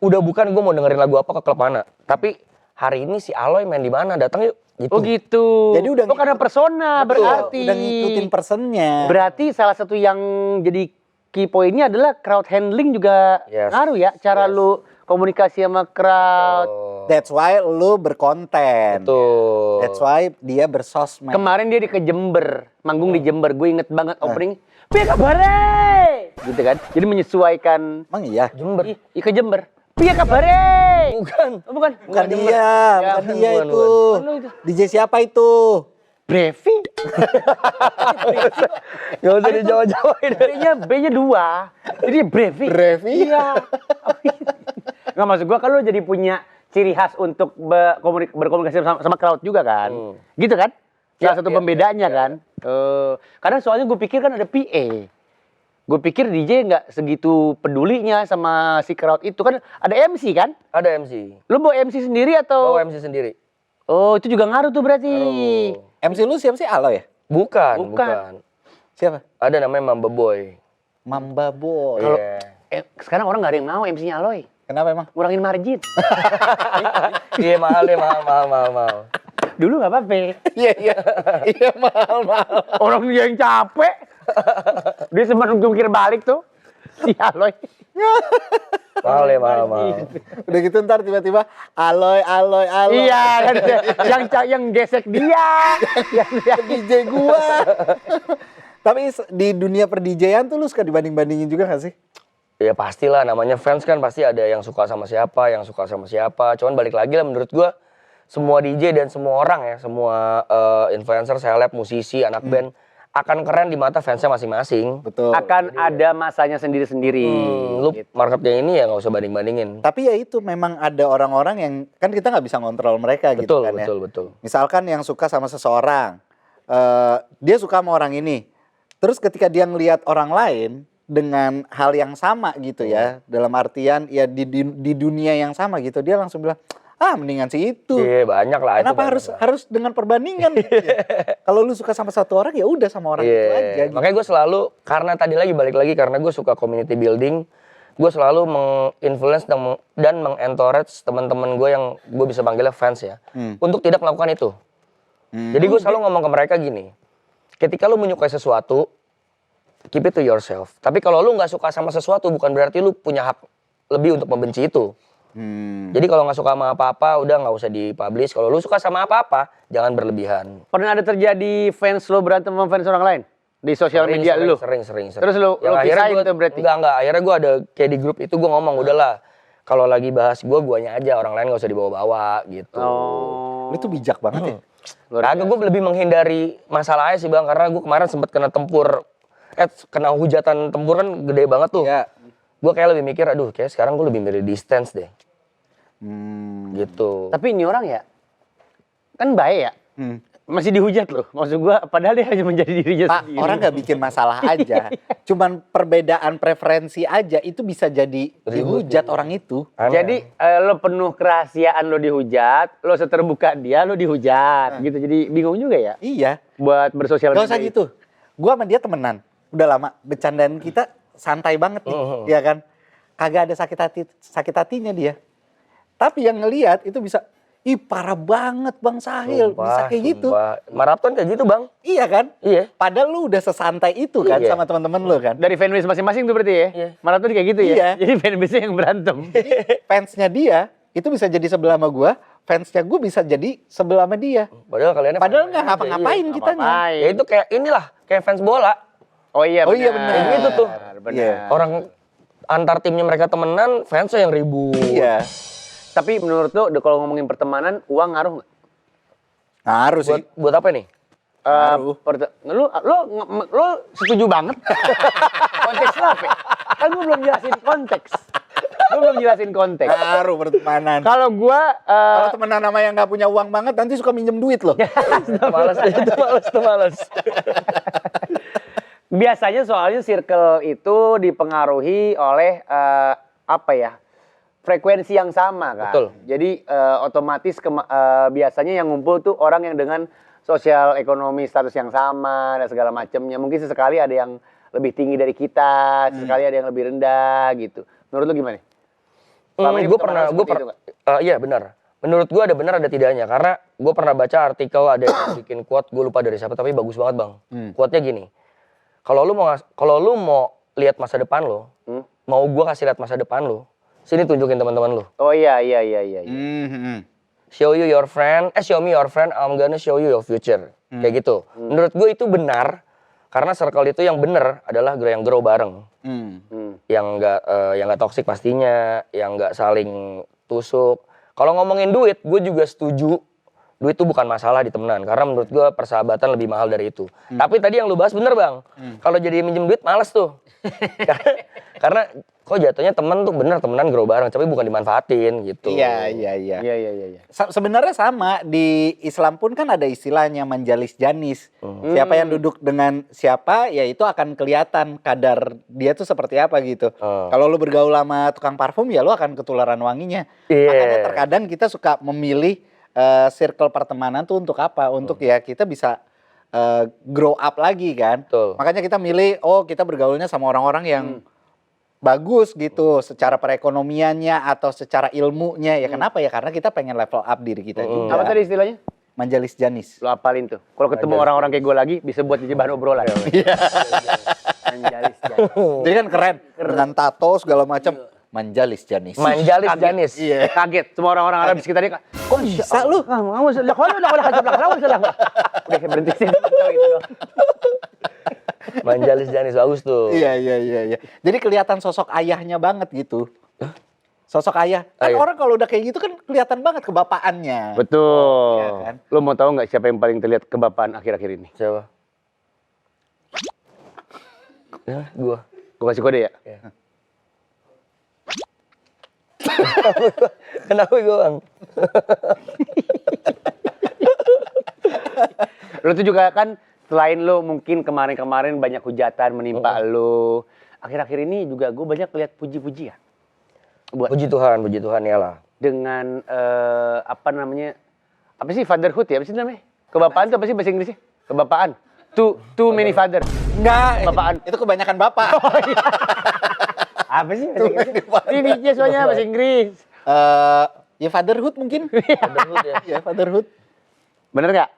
Udah bukan gue mau dengerin lagu apa ke klub mana, tapi hari ini si Aloy main di mana, datang yuk. Gitu. Oh gitu. Jadi karena persona Betul, berarti. udah ngikutin personnya. Berarti salah satu yang jadi key pointnya adalah crowd handling juga Yes. ngaruh ya. Cara Yes. lu komunikasi sama crowd. Oh, That's why lu berkonten. betul. That's why dia bersosmed. Kemarin dia ke Jember, manggung di Jember. Gue inget banget opening. Piye kabare? Gitu kan. Jadi menyesuaikan. Emang iya? Jember. Ih, ke Jember. Piye kabare? Bukan. Oh, bukan. Bukan Jember. dia, Ya, bukan dia bukan, itu. bukan. Lu itu. DJ siapa itu? Brevi. Gak usah dijawab-jawabin. B-nya 2. Jadi Brevi. Brevi? Iya. Nggak, maksud gua kan lu jadi punya ciri khas untuk berkomunikasi sama crowd juga kan. Gitu kan? Ya, Salah satu ya, pembedanya kan. Karena soalnya gue pikir kan ada PA. Gue pikir DJ nggak segitu pedulinya sama si crowd itu. Kan ada MC kan? Ada MC. Lu bawa MC sendiri atau? Bawa MC sendiri. Oh, itu juga ngaruh tuh berarti. Ngaruh. MC lu siapa sih? Alo ya? Bukan, Bukan. bukan. Siapa? Ada namanya Mamba Boy. Mamba Boy. Kalau Iya. sekarang orang nggak ada yang mau MC-nya Aloy. Kenapa emang? Ngurangin margin. Iya mahal deh, mahal. Dulu nggak apa-apa. Iya, iya. Iya, mahal. Orang dia yang capek. Dia sempat jungkir balik tuh. Si Aloy. Mahal deh, mahal. Udah gitu ntar tiba-tiba Aloy. Iya, kan yang gesek dia. DJ gua. Tapi di dunia per-DJ-an tuh lu suka dibanding-bandingin juga gak sih? Ya pastilah, namanya fans kan pasti ada yang suka sama siapa, yang suka sama siapa. Cuman balik lagi lah menurut gua, semua DJ dan semua orang ya, semua influencer, seleb, musisi, anak band akan keren di mata fansnya masing-masing. Betul. Akan ada masanya sendiri-sendiri. Lu Gitu. marketnya ini ya nggak usah banding-bandingin. Tapi ya itu memang ada orang-orang yang kan kita nggak bisa ngontrol mereka gitu Betul, kan ya. betul. Misalkan yang suka sama seseorang, dia suka sama orang ini. Terus ketika dia ngelihat orang lain dengan hal yang sama gitu ya, dalam artian ya di dunia yang sama gitu, dia langsung bilang, mendingan si itu. Iya banyak lah. Kenapa itu harus dengan perbandingan? Gitu ya? Kalau lu suka sama satu orang ya udah sama orang itu aja. Gitu. Makanya gue selalu, karena tadi lagi balik lagi karena gue suka community building, gue selalu menginfluence dan mengencourage teman-teman gue yang gue bisa panggilnya fans ya, untuk tidak melakukan itu. Jadi gue selalu ngomong ke mereka gini, ketika lu menyukai sesuatu, keep it to yourself. Tapi kalau lu nggak suka sama sesuatu, bukan berarti lu punya hak lebih untuk membenci itu. Jadi kalau nggak suka sama apa-apa, udah nggak usah dipublish. Kalau lu suka sama apa-apa, jangan berlebihan. Pernah ada terjadi fans lo berantem sama fans orang lain? Di sosial media lu? Sering. Terus lu pisahin tuh berarti? Enggak. Akhirnya gue ada kayak di grup itu gue ngomong, udahlah. Kalau lagi bahas guanya aja, orang lain nggak usah dibawa-bawa gitu. Oh. Lu tuh bijak banget ya. Kagak, gue lebih menghindari masalahnya sih bang, karena gue kemarin sempat kena kena hujatan tempur kan gede banget tuh. Ya. Gue kayak lebih mikir, aduh kayak sekarang gue lebih milih distance deh. Gitu. Tapi ini orang ya, kan baik ya. Masih dihujat loh. Maksud gua, padahal dia hanya menjadi dirinya Pak, sendiri. orang nggak bikin masalah aja. Cuman perbedaan preferensi aja itu bisa jadi dihujat orang itu. Aneh. Jadi lo penuh kerahasiaan lo dihujat, lo seterbuka dia lo dihujat gitu. Jadi bingung juga ya Iya. buat bersosial Gak media. usah gitu. Gua sama dia temenan. Udah lama. Bercandaan kita santai banget nih. Ya kan? Kagak ada sakit hatinya dia. Tapi yang ngelihat itu bisa, ih parah banget Bang Sahil. Bisa kayak gitu. Maraton kayak gitu bang. Iya kan? Iya. Padahal lu udah sesantai itu kan Iya. sama teman-teman lu kan. Dari fanbase masing-masing tuh berarti ya? Iya. Maraton kayak gitu ya? Iya. Jadi fanbase yang berantem. Fansnya dia itu bisa jadi sebelah sama gua. Fansnya gua bisa jadi sebelah sama dia. Padahal kaliannya Padahal fans nggak aja, ngapa-ngapain iya. kitanya. Ngapain. Ya itu kayak inilah, kayak fans bola. Oh iya Oh benar. iya, benar. Kayak gitu tuh. Benar. Iya. Orang antar timnya mereka temenan, fansnya yang ribut. Iya. Tapi menurut lo kalau ngomongin pertemanan, uang ngaruh nggak? Ngaruh sih. Buat apa nih? Ngaruh. Lo setuju banget? Konteksnya apa? Kan gue belum jelasin konteks. Ngaruh pertemanan. Kalau gua Kalau temenan sama yang nggak punya uang banget nanti suka minjem duit loh. Itu males. biasanya soalnya circle itu dipengaruhi oleh frekuensi yang sama kan. Betul. Jadi otomatis biasanya yang ngumpul tuh orang yang dengan sosial ekonomi status yang sama dan segala macamnya. Mungkin sesekali ada yang lebih tinggi dari kita, sesekali ada yang lebih rendah gitu. Menurut lu gimana? Selama ini Gue pertemanan pernah, seperti itu nggak? iya benar. Menurut gue ada benar ada tidaknya, karena gue pernah baca artikel ada yang bikin quote, gue lupa dari siapa tapi bagus banget bang. Quote-nya gini, kalau lu mau lihat masa depan lo, mau gue kasih lihat masa depan lo, sini tunjukin teman-teman lo. Oh iya. Show you your friend, show me your friend, I'm gonna show you your future. Kayak gitu. Menurut gue itu benar, karena circle itu yang benar adalah yang grow bareng. Yang nggak toksik pastinya, yang nggak saling tusuk. Kalau ngomongin duit, gue juga setuju. Duit itu bukan masalah di temenan, karena menurut gue persahabatan lebih mahal dari itu. Tapi tadi yang lu bahas bener bang, kalau jadi minjem duit males tuh. karena kok jatuhnya temen tuh bener temenan grow bareng, tapi bukan dimanfaatin gitu. Iya. Sebenarnya sama, di Islam pun kan ada istilahnya menjalis janis. Siapa yang duduk dengan siapa, ya itu akan kelihatan kadar dia tuh seperti apa gitu. Kalau lu bergaul sama tukang parfum, ya lu akan ketularan wanginya. Makanya terkadang kita suka memilih circle pertemanan tuh untuk apa? Untuk ya kita bisa grow up lagi kan. Betul. Makanya kita milih, kita bergaulnya sama orang-orang yang bagus gitu, secara perekonomiannya atau secara ilmunya. Ya kenapa ya? Karena kita pengen level up diri kita juga. Apa tadi istilahnya? Manjalis janis. Lo apalin tuh. Kalau ketemu orang-orang kayak gue lagi, bisa buat jadi bahan obrolan. Manjalis janis. Jadi kan keren, dengan tato segala macam. Manjalis janis. Manjalis janis. Iya. Kaget. Semua orang-orang Arab di sekitarnya. Kok bisa lu? Udah berhenti sih. Gitu. Manjalis janis bagus tuh. Iya. Jadi kelihatan sosok ayahnya banget gitu. Sosok ayah. Kan Ayah. orang kalau udah kayak gitu kan kelihatan banget kebapaannya. Betul. Iya kan? Lo mau tahu nggak siapa yang paling terlihat kebapaan akhir-akhir ini? Siapa? Ya, gua. Gue kasih kode ya. Kenapa gua bang? Lo tuh juga kan selain lo mungkin kemarin-kemarin banyak hujatan menimpa lo. Akhir-akhir ini juga gue banyak lihat puji-pujian. Puji Tuhan ya lah. Dengan apa sih fatherhood ya? Apa sih namanya? Kebapaan tuh apa sih bahasa Inggrisnya? Kebapaan. Too many father. Enggak, Bapaan. itu kebanyakan bapak. Apa sih bahasa Inggris? Ini dia soalnya bahasa Inggris. Ya fatherhood mungkin. Fatherhood ya. Ya fatherhood. Bener nggak?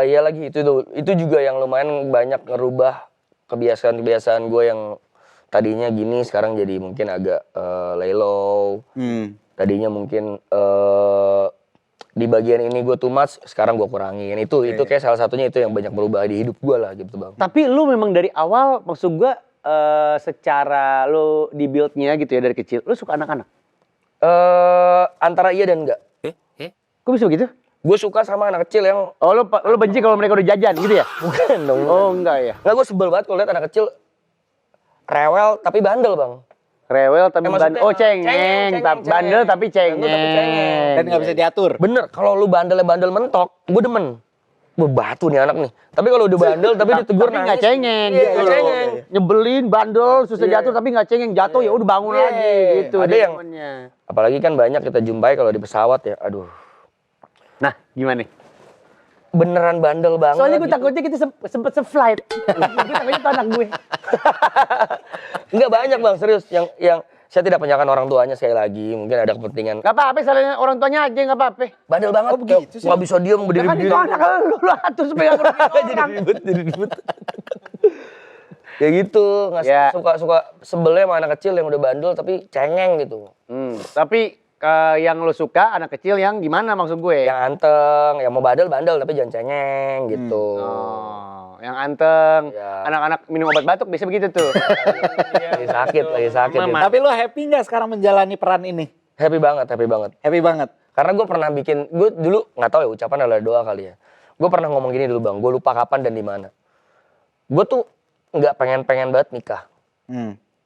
Ya lagi itu juga yang lumayan banyak ngerubah kebiasaan gue yang tadinya gini sekarang jadi mungkin agak lay low. Tadinya mungkin di bagian ini gue too much, sekarang gue kurangin. Itu kayak salah satunya itu yang banyak berubah di hidup gue lah gitu bang. Tapi lu memang dari awal maksud gue secara lu di build-nya gitu ya dari kecil, lu suka anak-anak? Antara iya dan enggak. Kok bisa begitu? Gue suka sama anak kecil yang Oh lu benci kalau mereka udah jajan gitu ya? bukan dong. Oh enggak ya. Enggak, gue sebel banget kalau lihat anak kecil rewel tapi bandel bang. Rewel tapi maksudnya, cengeng, bandel tapi cengeng. Dan nggak bisa diatur. Bener, kalau lu bandel mentok, gue demen. Wah batu nih anak nih. Tapi kalau udah bandel tapi ditegur Tapi nggak cengeng Iya, gitu nggak loh. cengeng. Nyebelin, bandel, susah jatuh tapi nggak cengeng. Jatuh ya udah bangun Iya. lagi gitu. Ada dia yang- temennya. Apalagi kan banyak kita jumpai kalau di pesawat ya. Aduh, Nah gimana nih? beneran bandel banget. Soalnya gue gitu. takutnya kita sempet se-flight. Gue takutnya itu anak gue. Enggak banyak bang, serius. Yang saya tidak menyalahkan orang tuanya sekali lagi. Mungkin ada kepentingan. Gak apa-apa, salahnya orang tuanya aja gak apa-apa. Bandel banget. Oh, begitu sih. Nggak bisa diem Kan berdiri-berdiri. itu anak lu atur supaya gak ngerugiin orang. Jadi ribut. Ya gitu, Ya. suka sebelnya sama anak kecil yang udah bandel tapi cengeng gitu. Tapi yang lu suka anak kecil yang gimana maksud gue? Yang anteng, yang mau bandel tapi jangan cengeng gitu. Oh, yang anteng. Ya. Anak-anak minum obat batuk bisa begitu tuh. Lagi sakit. Mama. gitu. Tapi lu happy nggak sekarang menjalani peran ini? Happy banget. Happy banget. Karena gue pernah gue dulu nggak tahu ya ucapan adalah doa kali ya. Gue pernah ngomong gini dulu bang, gue lupa kapan dan di mana. Gue tuh nggak pengen banget nikah.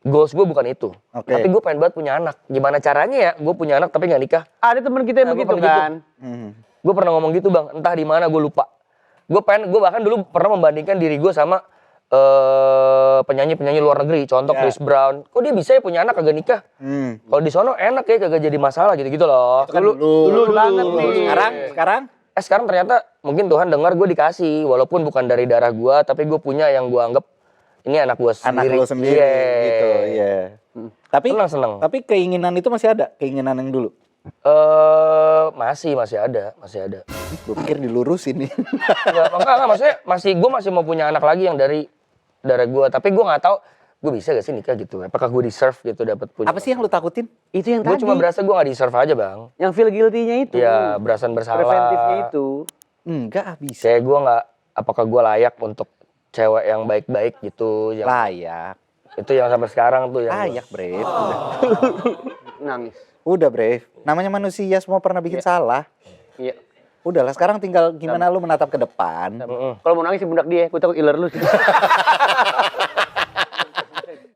Goals gue bukan itu. Oke. Tapi gue pengen banget punya anak. Gimana caranya ya gue punya anak tapi nggak nikah? Ada teman kita yang Nah, gua begitu pernah kan. Gue pernah ngomong gitu bang, entah di mana gue lupa. Gue bahkan dulu pernah membandingkan diri gue sama penyanyi luar negeri, contoh Ya. Chris Brown. Kok dia bisa ya punya anak kagak nikah? Kalau di sono enak ya kagak jadi masalah gitu loh. Itu kan dulu banget nih. Sekarang Sekarang ternyata mungkin Tuhan dengar gue dikasih, walaupun bukan dari darah gue, tapi gue punya yang gue anggap ini anak gue anak sendiri. lu sendiri Iya. gitu, iya. Tapi Senang. Tapi keinginan itu masih ada, keinginan yang dulu. Masih ada. Gue pikir dilurusin nih. Enggak, maksudnya gue masih mau punya anak lagi yang dari darah gue, tapi gue nggak tahu gue bisa gak sih nikah gitu? Apakah gue deserve gitu dapat punya? Apa sih yang lu takutin? Itu yang Gue tadi. cuma berasa gue gak deserve aja bang. Yang feel guilty-nya itu. Iya, berasan bersalah. Preventifnya itu. Enggak bisa. Kayak gue nggak, apakah gue layak untuk cewek yang baik-baik gitu? Yang, Layak. itu yang sampai sekarang tuh yang. Layak, Brave. Udah. Nangis. Udah, Brave. Namanya manusia semua pernah bikin salah. Iya. Udahlah, sekarang tinggal gimana lu menatap ke depan. Kalau mau nangis di pundak dia, gue takut iler lu.